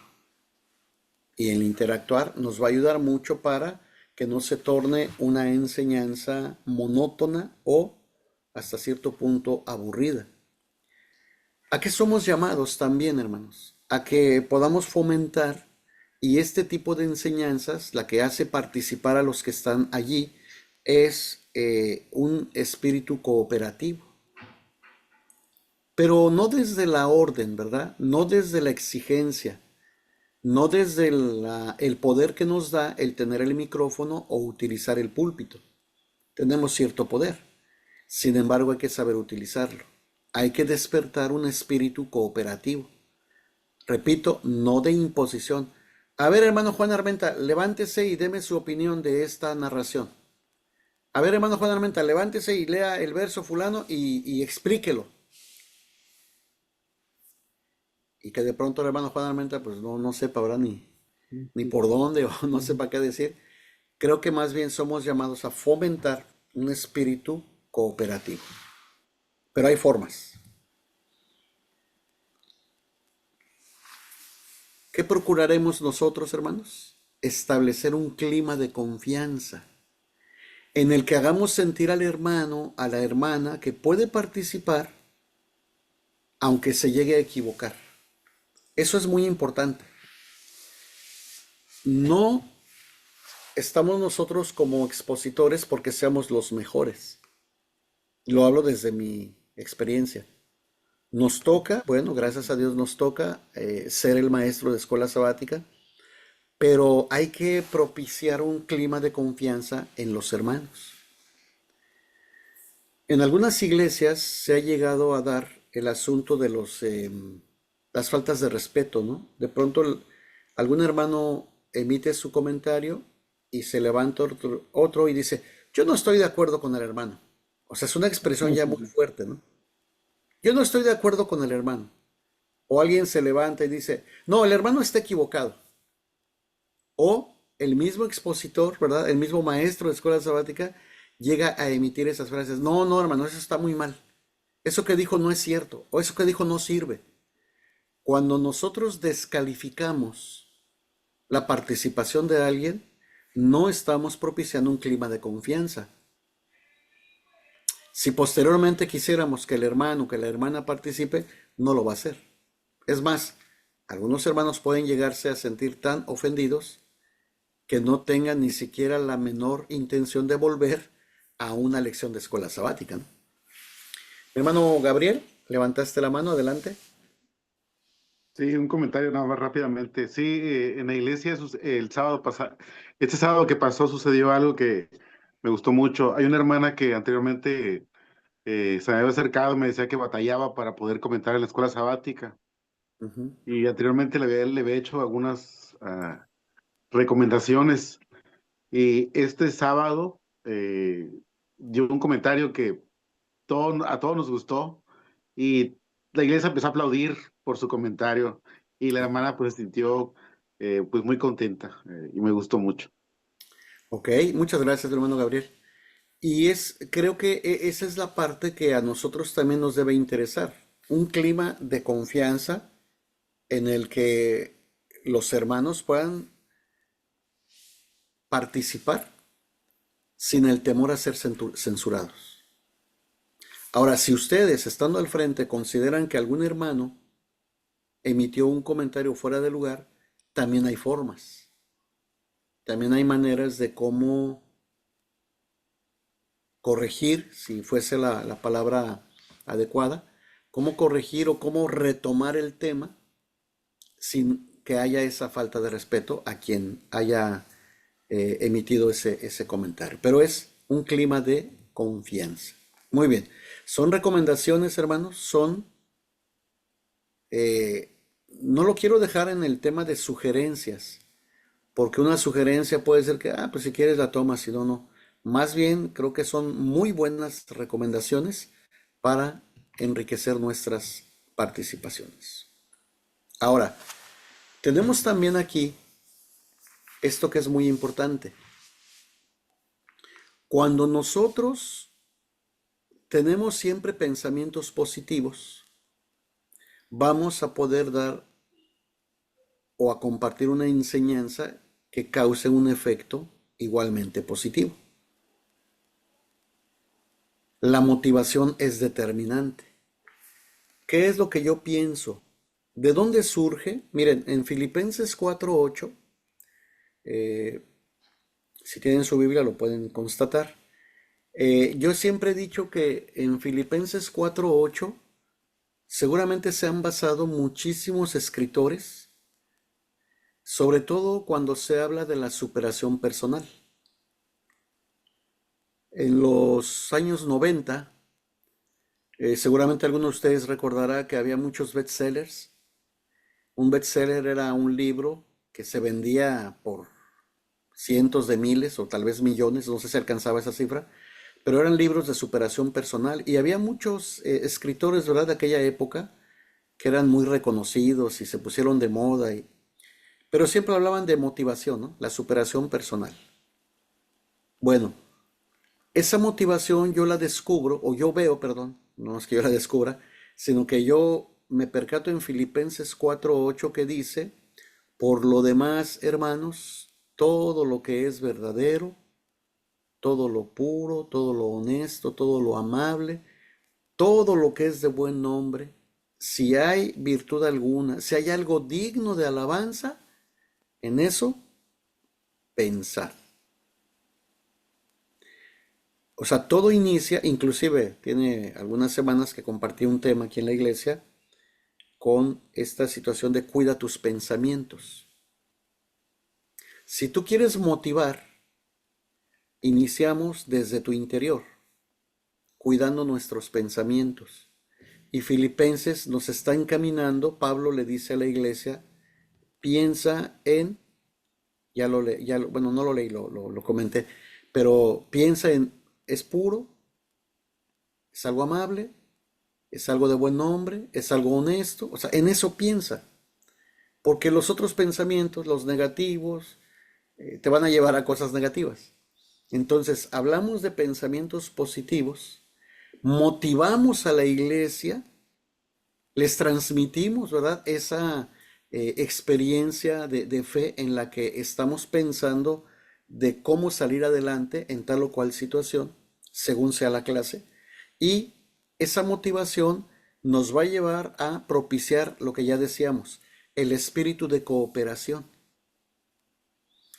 Y el interactuar nos va a ayudar mucho para que no se torne una enseñanza monótona o hasta cierto punto aburrida. ¿A qué somos llamados también, hermanos? A que podamos fomentar y este tipo de enseñanzas, la que hace participar a los que están allí, es un espíritu cooperativo. Pero no desde la orden, ¿verdad? No desde la exigencia, no desde el poder que nos da el tener el micrófono o utilizar el púlpito. Tenemos cierto poder, sin embargo hay que saber utilizarlo. Hay que despertar un espíritu cooperativo. Repito, no de imposición. A ver, hermano Juan Armenta, levántese y deme su opinión de esta narración. A ver, hermano Juan Armenta, levántese y lea el verso fulano y explíquelo. Y que de pronto el hermano Juan Armenta pues no sepa, ¿verdad? Ni por dónde o no sepa qué decir. Creo que más bien somos llamados a fomentar un espíritu cooperativo. Pero hay formas. ¿Qué procuraremos nosotros, hermanos? Establecer un clima de confianza en el que hagamos sentir al hermano, a la hermana que puede participar aunque se llegue a equivocar. Eso es muy importante. No estamos nosotros como expositores porque seamos los mejores. Lo hablo desde mi experiencia. Nos toca, bueno, gracias a Dios nos toca ser el maestro de escuela sabática, pero hay que propiciar un clima de confianza en los hermanos. En algunas iglesias se ha llegado a dar el asunto de las faltas de respeto, ¿no? De pronto algún hermano emite su comentario y se levanta otro y dice, yo no estoy de acuerdo con el hermano. O sea, es una expresión ya muy fuerte, ¿no? Yo no estoy de acuerdo con el hermano. O alguien se levanta y dice, no, el hermano está equivocado. O el mismo expositor, ¿verdad? El mismo maestro de escuela sabática llega a emitir esas frases. No, hermano, eso está muy mal. Eso que dijo no es cierto. O eso que dijo no sirve. Cuando nosotros descalificamos la participación de alguien, no estamos propiciando un clima de confianza. Si posteriormente quisiéramos que el hermano, que la hermana participe, no lo va a hacer. Es más, algunos hermanos pueden llegarse a sentir tan ofendidos que no tengan ni siquiera la menor intención de volver a una lección de escuela sabática, ¿no? Hermano Gabriel, levantaste la mano, adelante. Sí, un comentario nada más rápidamente. Sí, en la iglesia el sábado pasado, este sábado que pasó sucedió algo que me gustó mucho. Hay una hermana que anteriormente se me había acercado, me decía que batallaba para poder comentar en la escuela sabática y anteriormente le había hecho algunas recomendaciones y este sábado dio un comentario que a todos nos gustó y la iglesia empezó a aplaudir por su comentario y la hermana pues se sintió pues muy contenta y me gustó mucho. Ok, muchas gracias, hermano Gabriel. Y creo que esa es la parte que a nosotros también nos debe interesar. Un clima de confianza en el que los hermanos puedan participar sin el temor a ser censurados. Ahora, si ustedes, estando al frente, consideran que algún hermano emitió un comentario fuera de lugar, también hay formas. También hay maneras de cómo corregir, si fuese la palabra adecuada, cómo corregir o cómo retomar el tema sin que haya esa falta de respeto a quien haya emitido ese comentario. Pero es un clima de confianza. Muy bien. Son recomendaciones, hermanos, no lo quiero dejar en el tema de sugerencias, porque una sugerencia puede ser que, pues si quieres la tomas, si no, no. Más bien creo que son muy buenas recomendaciones para enriquecer nuestras participaciones. Ahora, tenemos también aquí esto que es muy importante. Cuando nosotros tenemos siempre pensamientos positivos, vamos a poder dar o a compartir una enseñanza que cause un efecto igualmente positivo. La motivación es determinante. ¿Qué es lo que yo pienso? ¿De dónde surge? Miren, en Filipenses 4:8, si tienen su Biblia lo pueden constatar. Yo siempre he dicho que en Filipenses 4:8 seguramente se han basado muchísimos escritores, sobre todo cuando se habla de la superación personal. En los años 90, seguramente alguno de ustedes recordará que había muchos bestsellers. Un bestseller era un libro que se vendía por cientos de miles o tal vez millones, no sé si alcanzaba esa cifra, pero eran libros de superación personal y había muchos escritores, ¿verdad?, de aquella época que eran muy reconocidos y se pusieron de moda, pero siempre hablaban de motivación, ¿no? La superación personal. Bueno, esa motivación yo la descubro, o yo veo, perdón, no es que yo la descubra, sino que yo me percato en Filipenses 4:8 que dice, por lo demás, hermanos, todo lo que es verdadero, todo lo puro, todo lo honesto, todo lo amable, todo lo que es de buen nombre, si hay virtud alguna, si hay algo digno de alabanza, en eso pensar. O sea, todo inicia, inclusive tiene algunas semanas que compartí un tema aquí en la iglesia con esta situación de cuida tus pensamientos. Si tú quieres motivar, iniciamos desde tu interior, cuidando nuestros pensamientos. Y Filipenses nos está encaminando, Pablo le dice a la iglesia, piensa en, bueno, no lo leí, lo comenté, pero piensa en, es puro, es algo amable, es algo de buen nombre, es algo honesto, o sea, en eso piensa, porque los otros pensamientos, los negativos, te van a llevar a cosas negativas. Entonces, hablamos de pensamientos positivos, motivamos a la iglesia, les transmitimos, ¿verdad?, esa experiencia de fe en la que estamos pensando de cómo salir adelante en tal o cual situación, según sea la clase, y esa motivación nos va a llevar a propiciar lo que ya decíamos, el espíritu de cooperación.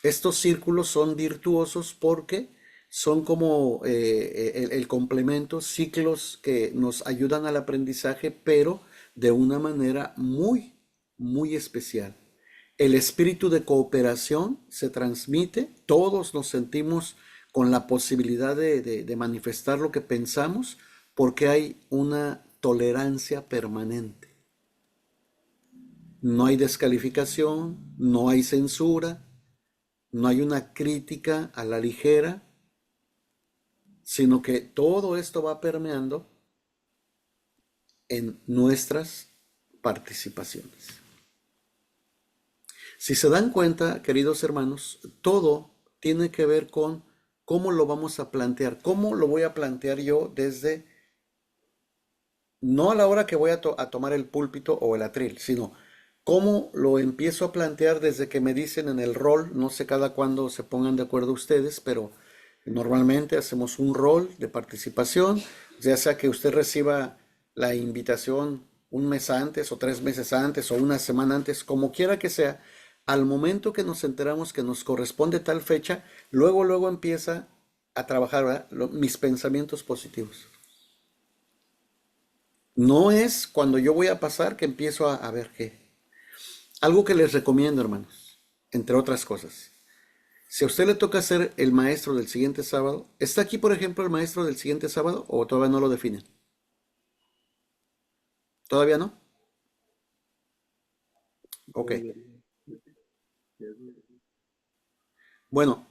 Estos círculos son virtuosos porque son como el complemento, ciclos que nos ayudan al aprendizaje, pero de una manera muy, muy especial. El espíritu de cooperación se transmite, todos nos sentimos con la posibilidad de manifestar lo que pensamos porque hay una tolerancia permanente. No hay descalificación, no hay censura, no hay una crítica a la ligera, sino que todo esto va permeando en nuestras participaciones. Si se dan cuenta, queridos hermanos, todo tiene que ver con cómo lo vamos a plantear, cómo lo voy a plantear yo desde, no a la hora que voy a tomar el púlpito o el atril, sino cómo lo empiezo a plantear desde que me dicen en el rol, no sé cada cuándo se pongan de acuerdo ustedes, pero Normalmente hacemos un rol de participación, ya sea que usted reciba la invitación un mes antes o 3 meses antes o una semana antes, como quiera que sea, al momento que nos enteramos que nos corresponde tal fecha, luego empieza a trabajar, ¿verdad? Mis pensamientos positivos. No es cuando yo voy a pasar que empiezo a ver qué. Algo que les recomiendo, hermanos, entre otras cosas. Si a usted le toca ser el maestro del siguiente sábado, ¿está aquí, por ejemplo, el maestro del siguiente sábado o todavía no lo definen? ¿Todavía no? Ok. Bueno,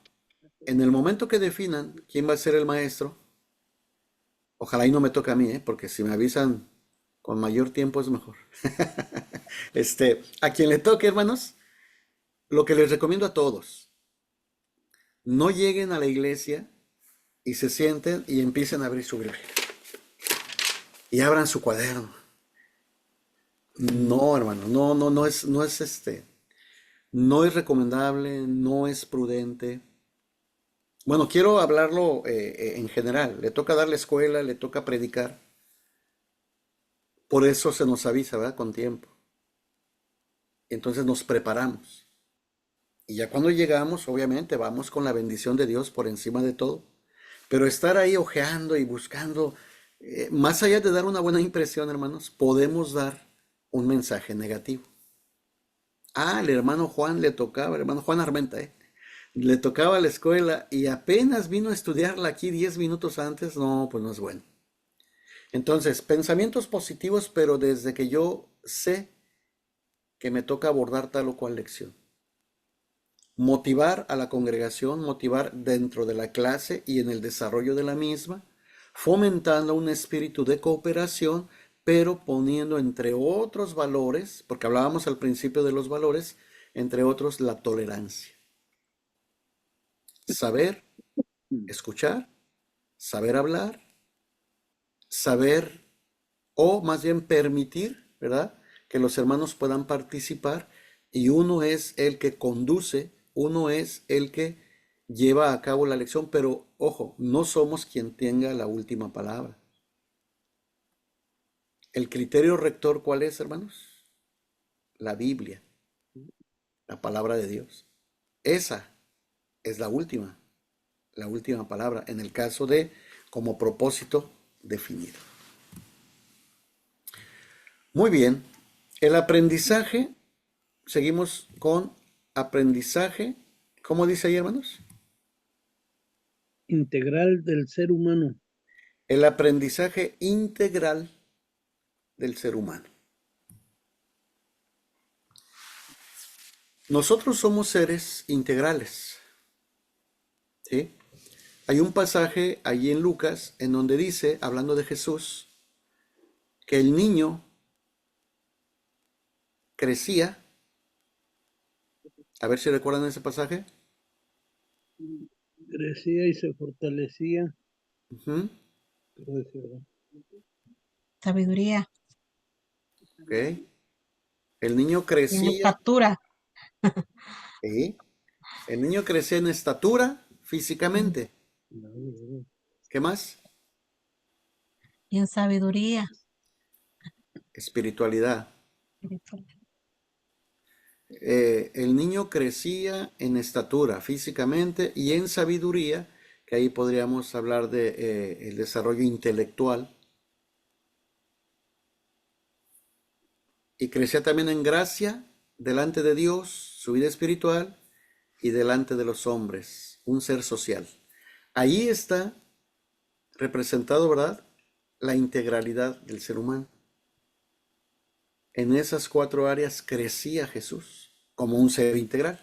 en el momento que definan quién va a ser el maestro, ojalá y no me toque a mí, porque si me avisan con mayor tiempo es mejor. A quien le toque, hermanos, lo que les recomiendo a todos, no lleguen a la iglesia y se sienten y empiecen a abrir su Biblia. Y abran su cuaderno. No, hermano, no es, no es recomendable, no es prudente. Bueno, quiero hablarlo en general. Le toca dar la escuela, le toca predicar. Por eso se nos avisa, ¿verdad? Con tiempo. Entonces nos preparamos. Y ya cuando llegamos, obviamente, vamos con la bendición de Dios por encima de todo. Pero estar ahí ojeando y buscando, más allá de dar una buena impresión, hermanos, podemos dar un mensaje negativo. Ah, el hermano Juan le tocaba, el hermano Juan Armenta, le tocaba la escuela y apenas vino a estudiarla aquí 10 minutos antes. No, pues no es bueno. Entonces, pensamientos positivos, pero desde que yo sé que me toca abordar tal o cual lección. Motivar a la congregación, motivar dentro de la clase y en el desarrollo de la misma, fomentando un espíritu de cooperación, pero poniendo entre otros valores, porque hablábamos al principio de los valores, entre otros la tolerancia. Saber escuchar, saber hablar, saber o más bien permitir, ¿verdad? Que los hermanos puedan participar y uno es el que conduce, uno es el que lleva a cabo la lección, pero ojo, no somos quien tenga la última palabra. El criterio rector, ¿cuál es, hermanos? La Biblia, la palabra de Dios. Esa es la última palabra en el caso de como propósito definido. Muy bien, el aprendizaje, seguimos con aprendizaje, ¿cómo dice ahí, hermanos? Integral del ser humano. El aprendizaje integral del ser humano. Nosotros somos seres integrales, ¿sí? Hay un pasaje allí en Lucas en donde dice, hablando de Jesús, que el niño crecía. A ver si recuerdan ese pasaje. Crecía y se fortalecía. Sabiduría. Ok. El niño crecía. En estatura. ¿Sí? El niño crecía en estatura físicamente. ¿Qué más? Y en sabiduría. Espiritualidad. El niño crecía en estatura físicamente y en sabiduría, que ahí podríamos hablar de el desarrollo intelectual. Y crecía también en gracia delante de Dios, su vida espiritual y delante de los hombres, un ser social. Ahí está representado, ¿verdad?, la integralidad del ser humano. En esas 4 áreas crecía Jesús como un ser integral.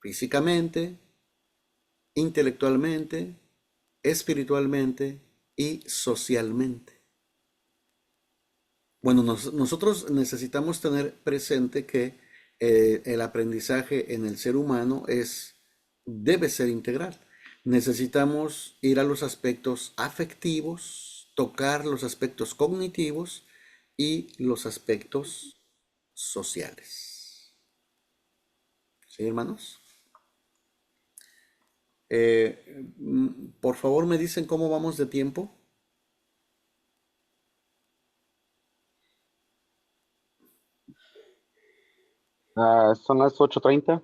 Físicamente, intelectualmente, espiritualmente y socialmente. Bueno, nosotros necesitamos tener presente que el aprendizaje en el ser humano debe ser integral. Necesitamos ir a los aspectos afectivos, tocar los aspectos cognitivos y los aspectos sociales. ¿Sí, hermanos? Por favor, me dicen cómo vamos de tiempo. Son las 8:30.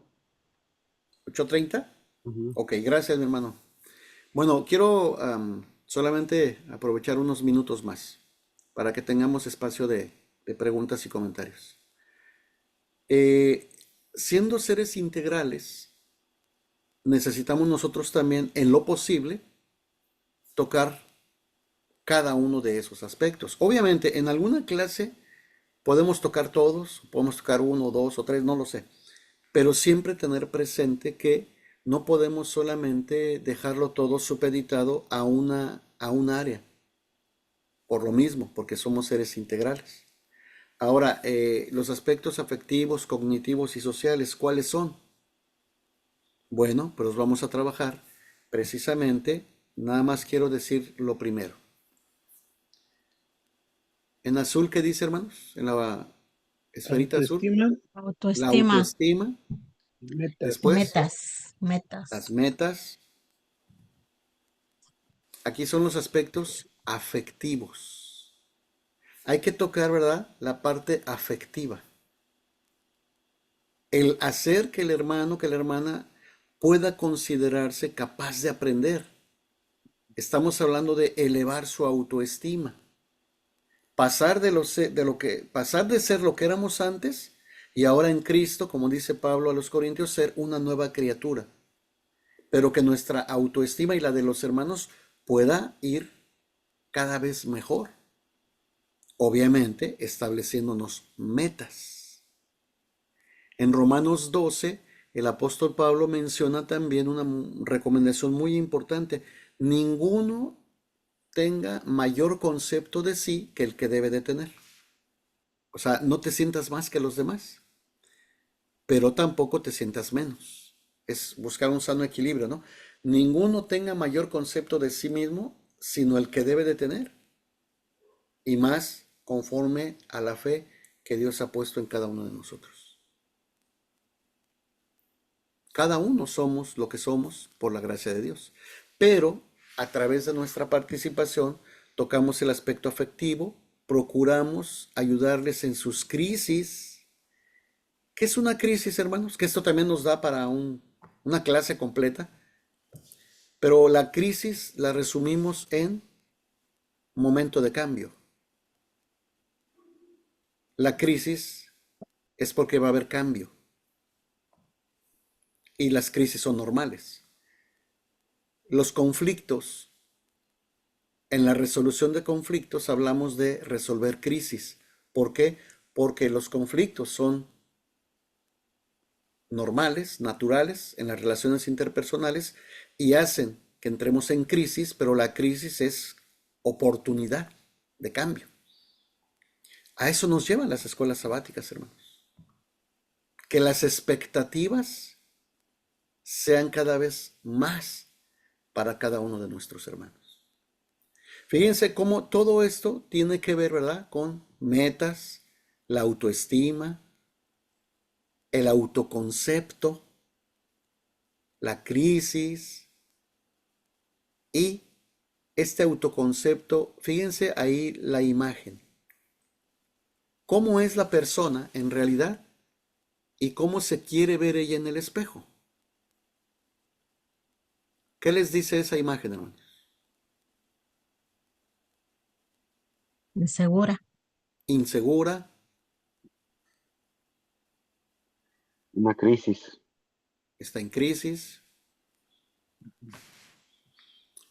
8:30. Ujú. Ok, gracias, mi hermano. Bueno, quiero solamente aprovechar unos minutos más para que tengamos espacio de preguntas y comentarios. Siendo seres integrales, necesitamos nosotros también, en lo posible, tocar cada uno de esos aspectos. Obviamente, en alguna clase podemos tocar todos, podemos tocar uno, dos o tres, no lo sé, pero siempre tener presente que no podemos solamente dejarlo todo supeditado a un área, por lo mismo, porque somos seres integrales. Ahora, los aspectos afectivos, cognitivos y sociales, ¿cuáles son? Bueno, pues los vamos a trabajar precisamente, nada más quiero decir lo primero. En azul, ¿qué dice, hermanos? En la esferita azul, Autoestima, la Autoestima, autoestima, metas. después las metas. metas. Aquí son los aspectos afectivos. Hay que tocar, ¿verdad? La parte afectiva. El hacer que el hermano, que la hermana pueda considerarse capaz de aprender. Estamos hablando de elevar su autoestima. Pasar pasar de ser lo que éramos antes y ahora en Cristo, como dice Pablo a los Corintios, ser una nueva criatura. Pero que nuestra autoestima y la de los hermanos pueda ir cada vez mejor. Obviamente, estableciéndonos metas. En Romanos 12, el apóstol Pablo menciona también una recomendación muy importante. Ninguno tenga mayor concepto de sí que el que debe de tener. O sea, no te sientas más que los demás, pero tampoco te sientas menos. Es buscar un sano equilibrio, ¿no? Ninguno tenga mayor concepto de sí mismo, sino el que debe de tener. Y más conforme a la fe que Dios ha puesto en cada uno de nosotros. Cada uno somos lo que somos por la gracia de Dios. Pero a través de nuestra participación tocamos el aspecto afectivo, procuramos ayudarles en sus crisis. ¿Qué es una crisis, hermanos? Que esto también nos da para una clase completa. Pero la crisis la resumimos en momento de cambio. La crisis es porque va a haber cambio. Y las crisis son normales. Los conflictos, en la resolución de conflictos hablamos de resolver crisis. ¿Por qué? Porque los conflictos son normales, naturales en las relaciones interpersonales y hacen que entremos en crisis, pero la crisis es oportunidad de cambio. A eso nos llevan las escuelas sabáticas, hermanos. Que las expectativas sean cada vez más para cada uno de nuestros hermanos. Fíjense cómo todo esto tiene que ver, ¿verdad?, con metas, la autoestima, el autoconcepto, la crisis y este autoconcepto. Fíjense ahí la imagen. ¿Cómo es la persona en realidad y cómo se quiere ver ella en el espejo? ¿Qué les dice esa imagen, hermanos? Insegura. Insegura. Una crisis. Está en crisis.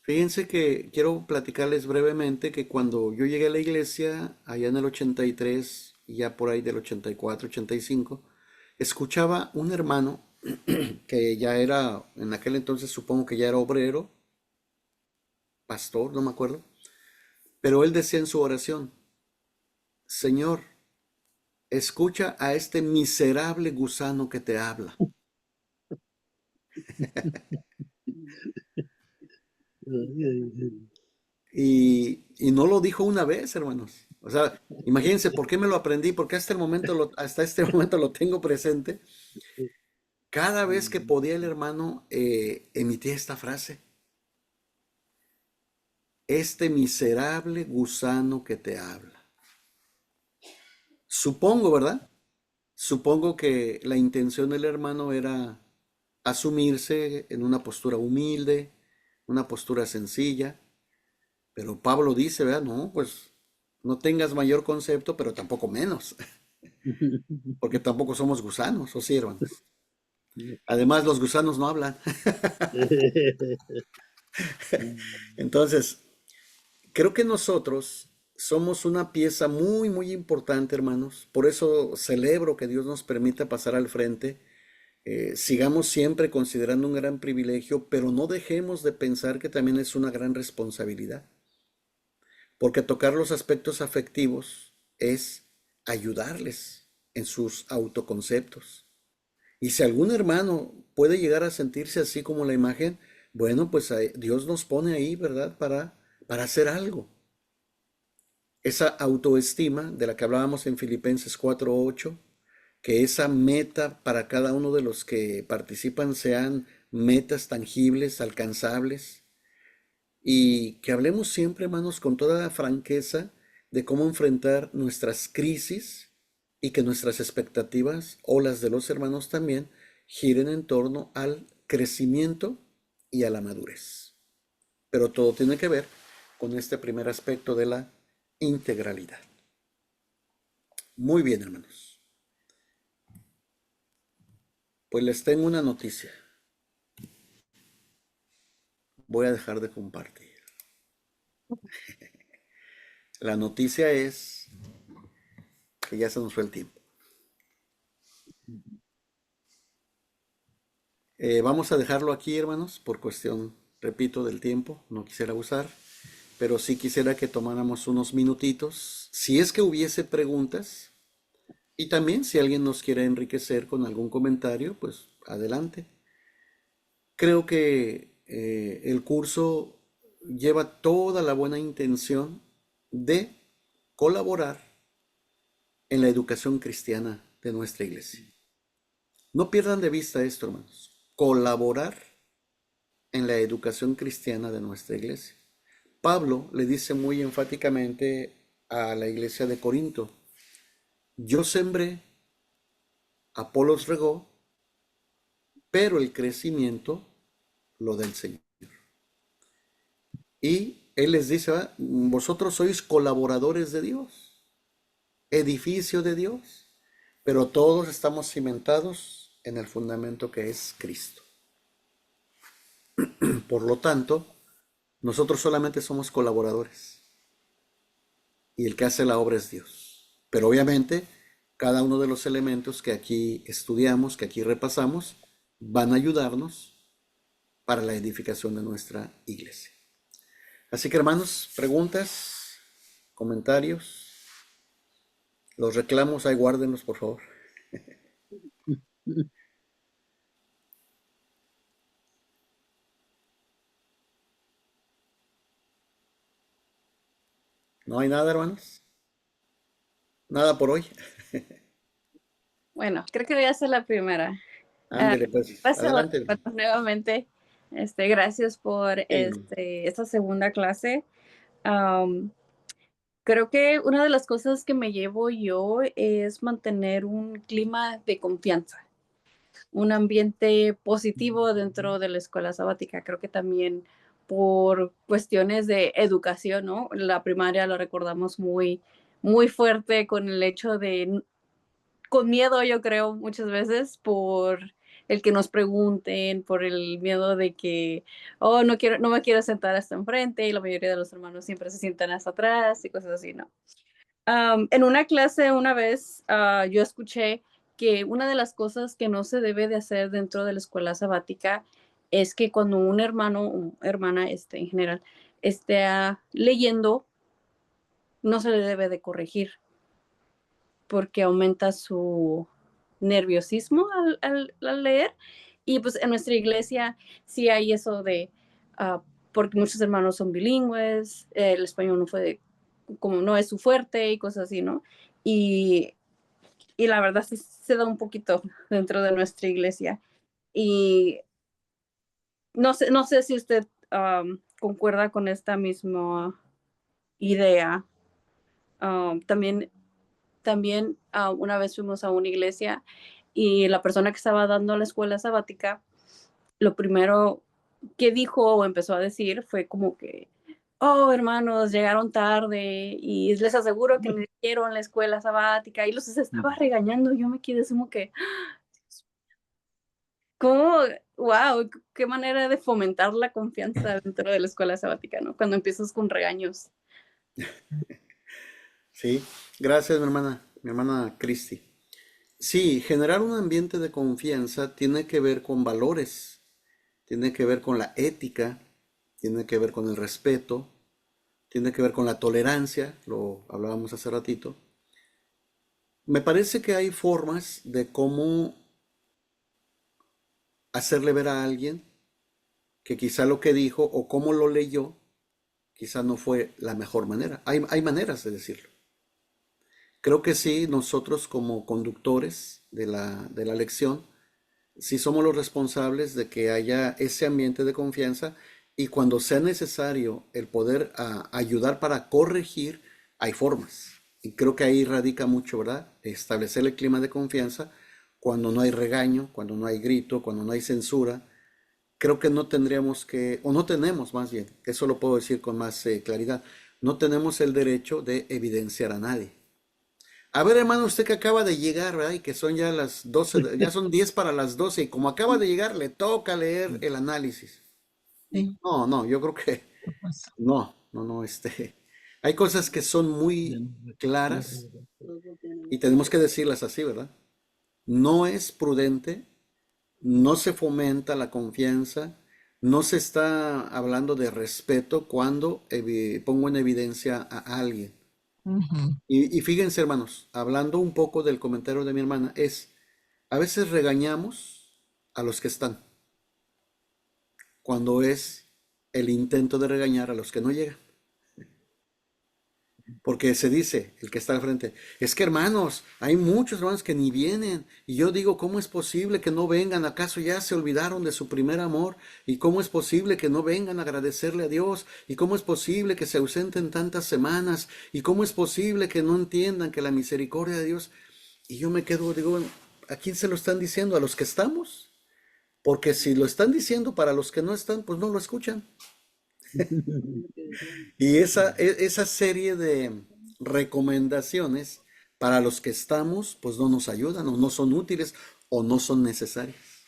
Fíjense que quiero platicarles brevemente que cuando yo llegué a la iglesia, allá en el 83, y ya por ahí del 84, 85, escuchaba un hermano que ya era, en aquel entonces supongo que ya era obrero, pastor, no me acuerdo, pero él decía en su oración: Señor, escucha a este miserable gusano que te habla. Y no lo dijo una vez, hermanos. O sea, imagínense por qué me lo aprendí, porque hasta este momento lo tengo presente. cada vez que podía el hermano emitía esta frase: este miserable gusano que te habla. Supongo, ¿verdad? Supongo que la intención del hermano era asumirse en una postura humilde, una postura sencilla, pero Pablo dice, ¿verdad? No, pues no tengas mayor concepto, pero tampoco menos, porque tampoco somos gusanos, ¿o sí, hermanos? Además, los gusanos no hablan. Entonces, creo que nosotros somos una pieza muy, muy importante, hermanos. Por eso celebro que Dios nos permita pasar al frente. Sigamos siempre considerando un gran privilegio, pero no dejemos de pensar que también es una gran responsabilidad. Porque tocar los aspectos afectivos es ayudarles en sus autoconceptos. Y si algún hermano puede llegar a sentirse así como la imagen, bueno, pues Dios nos pone ahí, ¿verdad? Para hacer algo. Esa autoestima de la que hablábamos en Filipenses 4:8, que esa meta para cada uno de los que participan sean metas tangibles, alcanzables, y que hablemos siempre, hermanos, con toda franqueza de cómo enfrentar nuestras crisis y que nuestras expectativas o las de los hermanos también giren en torno al crecimiento y a la madurez. Pero todo tiene que ver con este primer aspecto de la integralidad. Muy bien, hermanos. Pues les tengo una noticia. Voy a dejar de compartir. La noticia es que ya se nos fue el tiempo. Vamos a dejarlo aquí, hermanos, por cuestión, repito, del tiempo. No quisiera abusar, pero sí quisiera que tomáramos unos minutitos, si es que hubiese preguntas, y también si alguien nos quiere enriquecer con algún comentario, pues adelante. Creo que el curso lleva toda la buena intención de colaborar en la educación cristiana de nuestra iglesia. No pierdan de vista esto, hermanos. Colaborar en la educación cristiana de nuestra iglesia. Pablo le dice muy enfáticamente a la iglesia de Corinto: yo sembré, Apolos regó, pero el crecimiento lo del Señor. Y él les dice, vosotros sois colaboradores de Dios, edificio de Dios, pero todos estamos cimentados en el fundamento que es Cristo. Por lo tanto, nosotros solamente somos colaboradores y el que hace la obra es Dios. Pero obviamente, cada uno de los elementos que aquí estudiamos, que aquí repasamos, van a ayudarnos para la edificación de nuestra iglesia. Así que, hermanos, preguntas, comentarios, los reclamos, ahí guárdenlos, por favor. ¿No hay nada, hermanos? Nada por hoy. Bueno, creo que voy a ser la primera. Ándele, pues, adelante. Nuevamente, gracias por esta segunda clase. Creo que una de las cosas que me llevo yo es mantener un clima de confianza, un ambiente positivo dentro de la escuela sabática. Creo que también por cuestiones de educación, ¿no? La primaria lo recordamos muy, muy fuerte con el hecho de, con miedo, yo creo, muchas veces por el que nos pregunten, por el miedo de que, oh, no me quiero sentar hasta enfrente, y la mayoría de los hermanos siempre se sientan hasta atrás y cosas así, ¿no? En una clase una vez yo escuché que una de las cosas que no se debe de hacer dentro de la escuela sabática es que cuando un hermano o hermana en general esté leyendo, no se le debe de corregir porque aumenta su nerviosismo al leer. Y pues en nuestra iglesia sí hay eso de, porque muchos hermanos son bilingües, el español no fue como no es su fuerte y cosas así, ¿no? Y la verdad sí se da un poquito dentro de nuestra iglesia. Y no sé si usted concuerda con esta misma idea. También una vez fuimos a una iglesia y la persona que estaba dando la escuela sabática, lo primero que dijo o empezó a decir fue como que, oh, hermanos, llegaron tarde y les aseguro que les dieron la escuela sabática y los estaba regañando. Yo me quedé como que, ¿cómo? Wow, qué manera de fomentar la confianza dentro de la escuela sabática, ¿no? Cuando empiezas con regaños. Sí, gracias mi hermana Cristi. Sí, generar un ambiente de confianza tiene que ver con valores, tiene que ver con la ética, tiene que ver con el respeto, tiene que ver con la tolerancia, lo hablábamos hace ratito. Me parece que hay formas de cómo hacerle ver a alguien que quizá lo que dijo o cómo lo leyó, quizá no fue la mejor manera. Hay maneras de decirlo. Creo que sí, nosotros como conductores de la lección, sí somos los responsables de que haya ese ambiente de confianza y cuando sea necesario el poder ayudar para corregir, hay formas. Y creo que ahí radica mucho, ¿verdad? Establecer el clima de confianza cuando no hay regaño, cuando no hay grito, cuando no hay censura. Creo que no tendríamos que, o no tenemos más bien, eso lo puedo decir con más claridad, no tenemos el derecho de evidenciar a nadie. A ver, hermano, usted que acaba de llegar, ¿verdad? Y que son ya las 12, ya son 10 para las 12 y como acaba de llegar, le toca leer el análisis. Sí, No, yo creo que pues, no, hay cosas que son muy claras y tenemos que decirlas así, ¿verdad? No es prudente, no se fomenta la confianza, no se está hablando de respeto cuando pongo en evidencia a alguien. ujú. Y fíjense, hermanos, hablando un poco del comentario de mi hermana, a veces regañamos a los que están, cuando es el intento de regañar a los que no llegan. Porque se dice, el que está al frente, es que hermanos, hay muchos hermanos que ni vienen. Y yo digo, ¿cómo es posible que no vengan? ¿Acaso ya se olvidaron de su primer amor? ¿Y cómo es posible que no vengan a agradecerle a Dios? ¿Y cómo es posible que se ausenten tantas semanas? ¿Y cómo es posible que no entiendan que la misericordia de Dios? Y yo me quedo, digo, ¿a quién se lo están diciendo? ¿A los que estamos? Porque si lo están diciendo para los que no están, pues no lo escuchan. Y esa serie de recomendaciones para los que estamos, pues no nos ayudan o no son útiles o no son necesarias.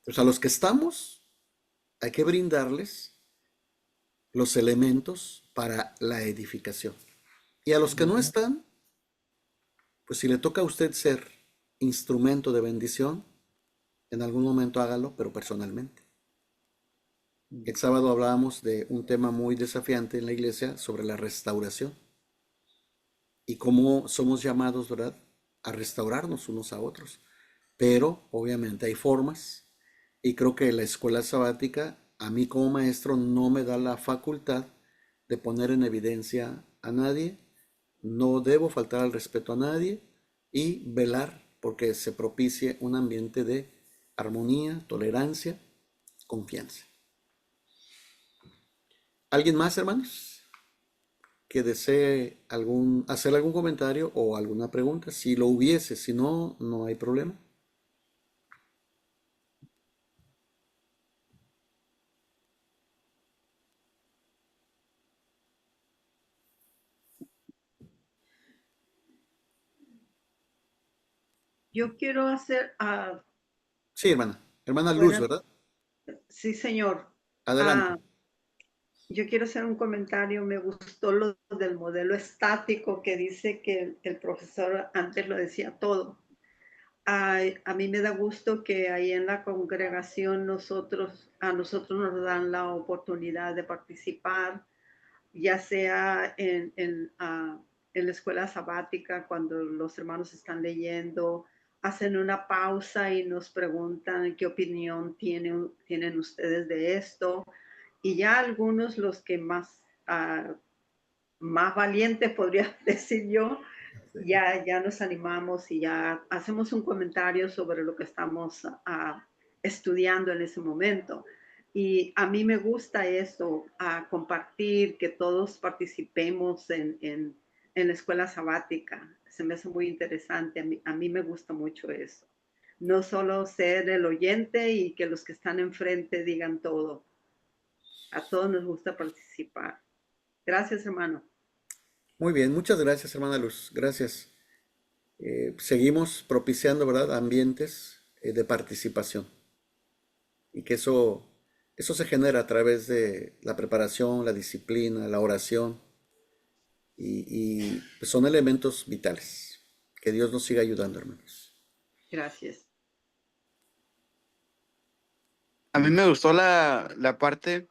Pues a los que estamos hay que brindarles los elementos para la edificación. Y a los que no están, pues si le toca a usted ser instrumento de bendición, en algún momento hágalo, pero personalmente. El sábado hablábamos de un tema muy desafiante en la iglesia sobre la restauración y cómo somos llamados, ¿verdad?, a restaurarnos unos a otros. Pero obviamente hay formas y creo que la escuela sabática a mí como maestro no me da la facultad de poner en evidencia a nadie, no debo faltar al respeto a nadie y velar porque se propicie un ambiente de armonía, tolerancia, confianza. ¿Alguien más, hermanos, que desee hacer algún comentario o alguna pregunta? Si lo hubiese, si no, no hay problema. Yo quiero hacer, Sí, hermana. Hermana Luz, buenas, ¿verdad? sí, señor. Adelante. Yo quiero hacer un comentario. Me gustó lo del modelo estático que dice que el profesor antes lo decía todo. A mí me da gusto que ahí en la congregación a nosotros nos dan la oportunidad de participar, ya sea en la escuela sabática, cuando los hermanos están leyendo, hacen una pausa y nos preguntan qué opinión tienen ustedes de esto. Y ya algunos, los que más valientes, podría decir yo, ya nos animamos y ya hacemos un comentario sobre lo que estamos estudiando en ese momento. Y a mí me gusta esto, a compartir, que todos participemos en la escuela sabática. Se me hace muy interesante, a mí me gusta mucho eso. No solo ser el oyente y que los que están enfrente digan todo. A todos nos gusta participar. Gracias, hermano. Muy bien, muchas gracias, hermana Luz. Gracias. Seguimos propiciando, ¿verdad? Ambientes de participación. Y que eso se genera a través de la preparación, la disciplina, la oración. Y pues son elementos vitales. Que Dios nos siga ayudando, hermanos. Gracias. A mí me gustó la parte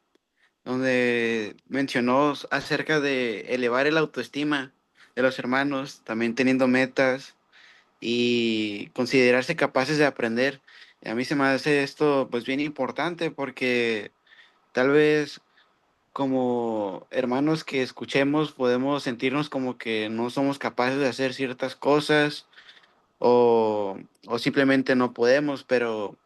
donde mencionó acerca de elevar el autoestima de los hermanos, también teniendo metas y considerarse capaces de aprender. A mí se me hace esto pues bien importante porque tal vez como hermanos que escuchemos podemos sentirnos como que no somos capaces de hacer ciertas cosas o simplemente no podemos, pero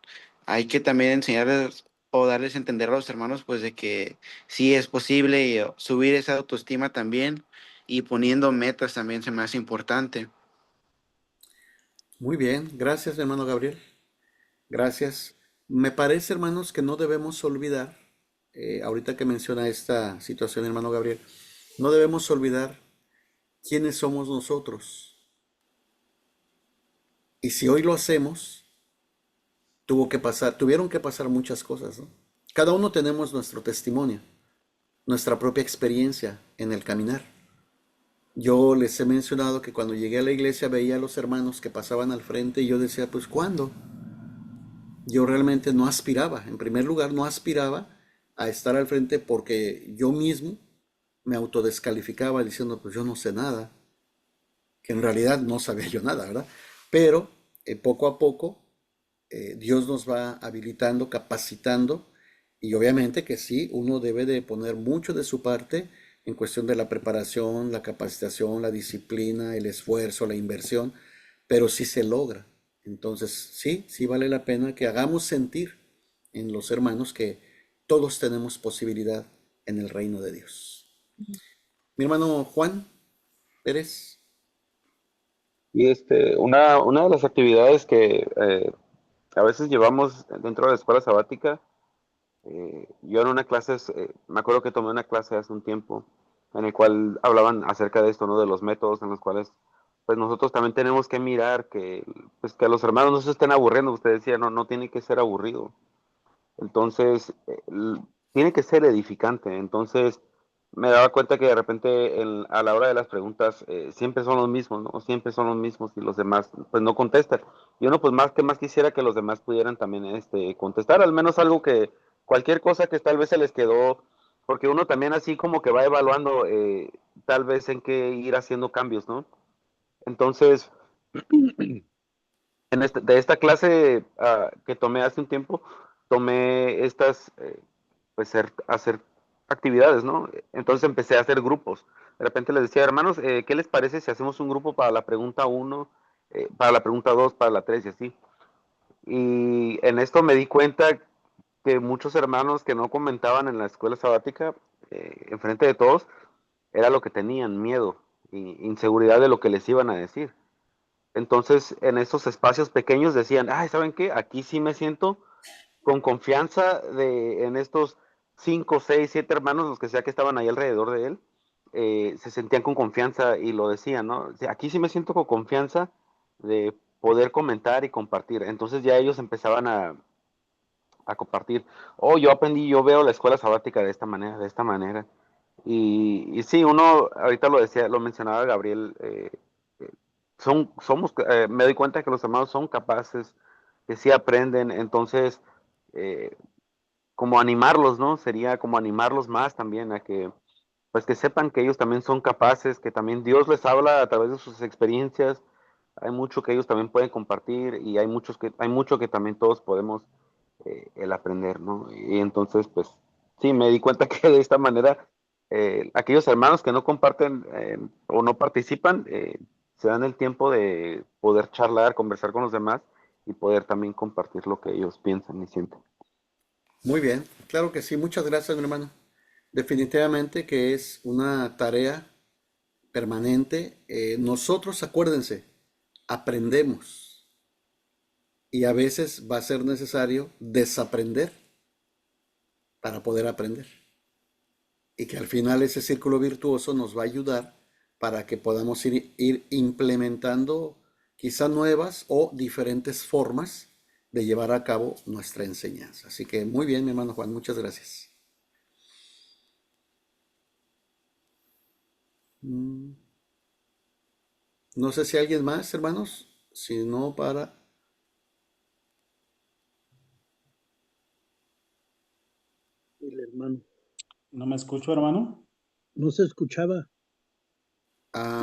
hay que también enseñarles o darles a entender a los hermanos pues de que sí es posible y subir esa autoestima también y poniendo metas también se me hace importante. Muy bien, gracias, hermano Gabriel. Gracias. Me parece, hermanos, que no debemos olvidar, ahorita que menciona esta situación, hermano Gabriel, no debemos olvidar quiénes somos nosotros. Y si hoy lo hacemos, tuvieron que pasar muchas cosas, ¿no? Cada uno tenemos nuestro testimonio, nuestra propia experiencia en el caminar. Yo les he mencionado que cuando llegué a la iglesia veía a los hermanos que pasaban al frente y yo decía, pues ¿cuándo? Yo realmente no aspiraba, en primer lugar no aspiraba a estar al frente porque yo mismo me autodescalificaba diciendo, pues yo no sé nada, que en realidad no sabía yo nada, ¿verdad? Pero poco a poco Dios nos va habilitando, capacitando, y obviamente que sí, uno debe de poner mucho de su parte en cuestión de la preparación, la capacitación, la disciplina, el esfuerzo, la inversión, pero sí se logra. Entonces, sí, sí vale la pena que hagamos sentir en los hermanos que todos tenemos posibilidad en el reino de Dios. Mi hermano Juan Pérez. Y una de las actividades que a veces llevamos dentro de la escuela sabática, yo en una clase, me acuerdo que tomé una clase hace un tiempo en el cual hablaban acerca de esto, ¿no? De los métodos en los cuales pues nosotros también tenemos que mirar que, pues, que a los hermanos no se estén aburriendo. Usted decía, no, no tiene que ser aburrido. Entonces, tiene que ser edificante. Entonces, me daba cuenta que de repente a la hora de las preguntas siempre son los mismos, ¿no? Siempre son los mismos y los demás pues no contestan. Y uno pues más quisiera que los demás pudieran también contestar, al menos algo que, cualquier cosa que tal vez se les quedó, porque uno también así como que va evaluando tal vez en qué ir haciendo cambios, ¿no? Entonces, de esta clase que tomé hace un tiempo, tomé estas, pues hacer actividades, ¿no? Entonces empecé a hacer grupos. De repente les decía, hermanos, ¿qué les parece si hacemos un grupo para la pregunta uno, para la pregunta 2, para la 3 y así? Y en esto me di cuenta que muchos hermanos que no comentaban en la escuela sabática, enfrente de todos, era lo que tenían, miedo y inseguridad de lo que les iban a decir. Entonces, en estos espacios pequeños decían, ay, ¿saben qué? Aquí sí me siento con confianza en estos 5, 6, 7 hermanos, los que sea que estaban ahí alrededor de él, se sentían con confianza y lo decían, ¿no? O sea, aquí sí me siento con confianza de poder comentar y compartir. Entonces ya ellos empezaban a compartir, oh, yo aprendí, yo veo la escuela sabática de esta manera, de esta manera. Y sí, uno, ahorita lo decía, lo mencionaba Gabriel, me doy cuenta que los hermanos son capaces, que sí aprenden, entonces, eh, como animarlos, ¿no? Sería como animarlos más también a que, pues que sepan que ellos también son capaces, que también Dios les habla a través de sus experiencias, hay mucho que ellos también pueden compartir y hay mucho que también todos podemos el aprender, ¿no? Y entonces, pues, sí, me di cuenta que de esta manera, aquellos hermanos que no comparten o no participan, se dan el tiempo de poder charlar, conversar con los demás y poder también compartir lo que ellos piensan y sienten. Muy bien, claro que sí. Muchas gracias, mi hermano. Definitivamente que es una tarea permanente. Nosotros, acuérdense, aprendemos y a veces va a ser necesario desaprender para poder aprender. Y que al final ese círculo virtuoso nos va a ayudar para que podamos ir implementando quizá nuevas o diferentes formas de llevar a cabo nuestra enseñanza. Así que muy bien, mi hermano Juan, muchas gracias. No sé si alguien más, hermanos, si no para... El hermano. ¿No me escucho, hermano? No se escuchaba.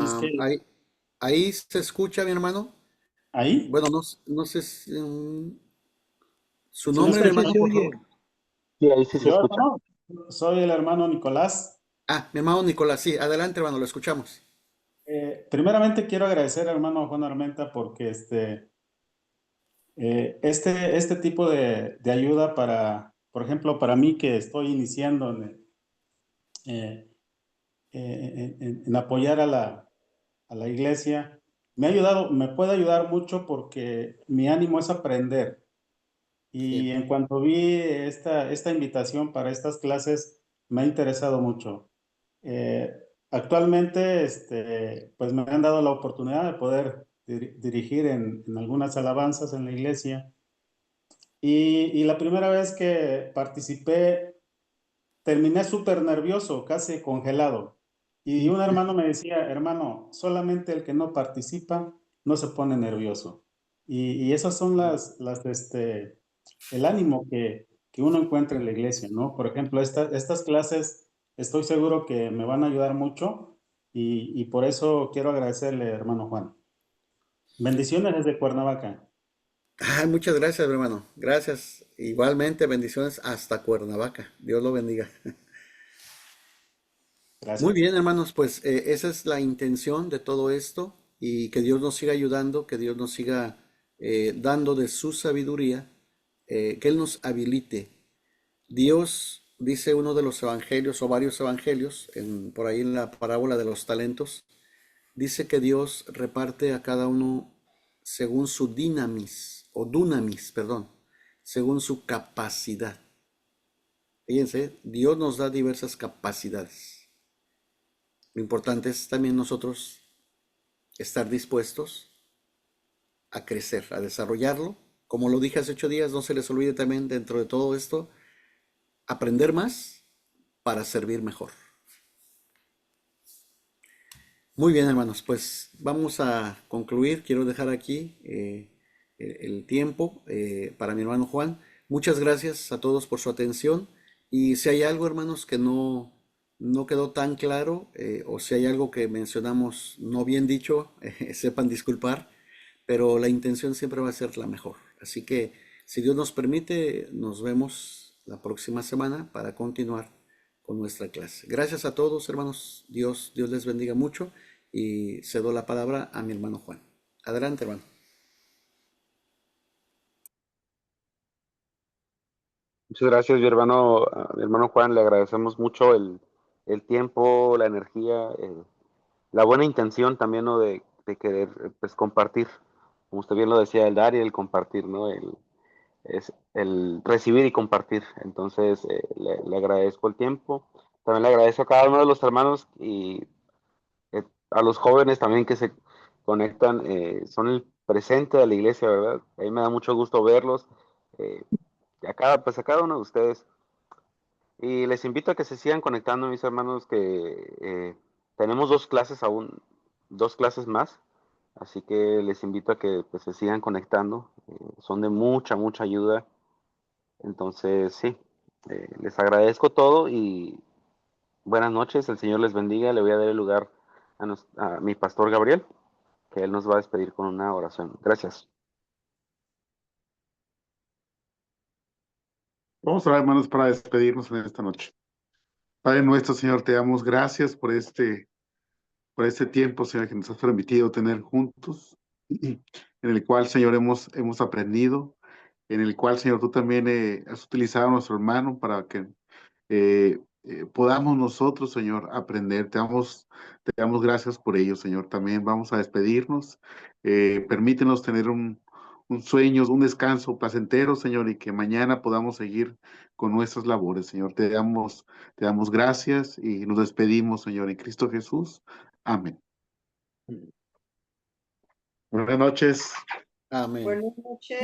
Es que ahí se escucha, mi hermano. ahí, Bueno, no sé si, su ¿sí me nombre, mi Sí escucha? hermano, se por oye. favor. Sí, ahí sí se Yo, escucha. hermano, soy el hermano Nicolás. Ah, mi hermano Nicolás, sí, adelante, hermano, lo escuchamos. Primeramente quiero agradecer, hermano Juan Armenta, porque este tipo de ayuda para, por ejemplo, para mí que estoy iniciando eh, en apoyar a la iglesia, me ha ayudado, me puede ayudar mucho porque mi ánimo es aprender. Y Sí, en cuanto vi esta invitación para estas clases, me ha interesado mucho. Eh, Actualmente, pues me han dado la oportunidad de poder dirigir en algunas alabanzas en la iglesia. Y la primera vez que participé, terminé súper nervioso, casi congelado. Y un hermano me decía, hermano, solamente el que no participa no se pone nervioso. Y esas son el ánimo que uno encuentra en la iglesia, ¿no? Por ejemplo, estas clases estoy seguro que me van a ayudar mucho y por eso quiero agradecerle, hermano Juan. Bendiciones desde Cuernavaca. Ah, muchas gracias, hermano. Gracias. Igualmente, bendiciones hasta Cuernavaca. Dios lo bendiga. Muy Gracias. bien, hermanos, pues esa es la intención de todo esto y que Dios nos siga ayudando, que Dios nos siga dando de su sabiduría, que Él nos habilite. Dios, dice uno de los evangelios o varios evangelios, por ahí en la parábola de los talentos, dice que Dios reparte a cada uno según su dunamis, perdón, según su capacidad. Fíjense, Dios nos da diversas capacidades. Lo importante es también nosotros estar dispuestos a crecer, a desarrollarlo. Como lo dije hace 8 días, no se les olvide también dentro de todo esto, aprender más para servir mejor. Muy bien, hermanos, pues vamos a concluir. Quiero dejar aquí el tiempo para mi hermano Juan. Muchas gracias a todos por su atención. Y si hay algo, hermanos, que no quedó tan claro, o si hay algo que mencionamos no bien dicho, sepan disculpar, pero la intención siempre va a ser la mejor. Así que, si Dios nos permite, nos vemos la próxima semana para continuar con nuestra clase. Gracias a todos, hermanos. Dios les bendiga mucho y cedo la palabra a mi hermano Juan. Adelante, hermano. Muchas gracias, mi hermano, a mi hermano Juan. Le agradecemos mucho el tiempo, la energía, la buena intención también, ¿no? De querer, pues, compartir. Como usted bien lo decía, el dar y el compartir, ¿no? Es el recibir y compartir. Entonces, le agradezco el tiempo. También le agradezco a cada uno de los hermanos y a los jóvenes también que se conectan. Son el presente de la iglesia, ¿verdad? A mí me da mucho gusto verlos. eh, pues a cada uno de ustedes. Y les invito a que se sigan conectando, mis hermanos, que tenemos 2 clases aún, 2 clases más. Así que les invito a que, pues, se sigan conectando. Son de mucha, mucha ayuda. Entonces, sí, les agradezco todo y buenas noches. El Señor les bendiga. Le voy a dar el lugar a mi pastor Gabriel, que él nos va a despedir con una oración. Gracias. Vamos a orar, hermanos, para despedirnos en esta noche. Padre nuestro, Señor, te damos gracias por este tiempo, Señor, que nos has permitido tener juntos. en el cual, Señor, hemos aprendido, en el cual, Señor, tú también has utilizado a nuestro hermano para que podamos nosotros, Señor, aprender. Te damos gracias por ello, Señor. También vamos a despedirnos. Permítenos tener un sueño, un descanso placentero, Señor, y que mañana podamos seguir con nuestras labores, Señor. Te damos gracias y nos despedimos, Señor, en Cristo Jesús. Amén. Buenas noches. Amén. Buenas noches.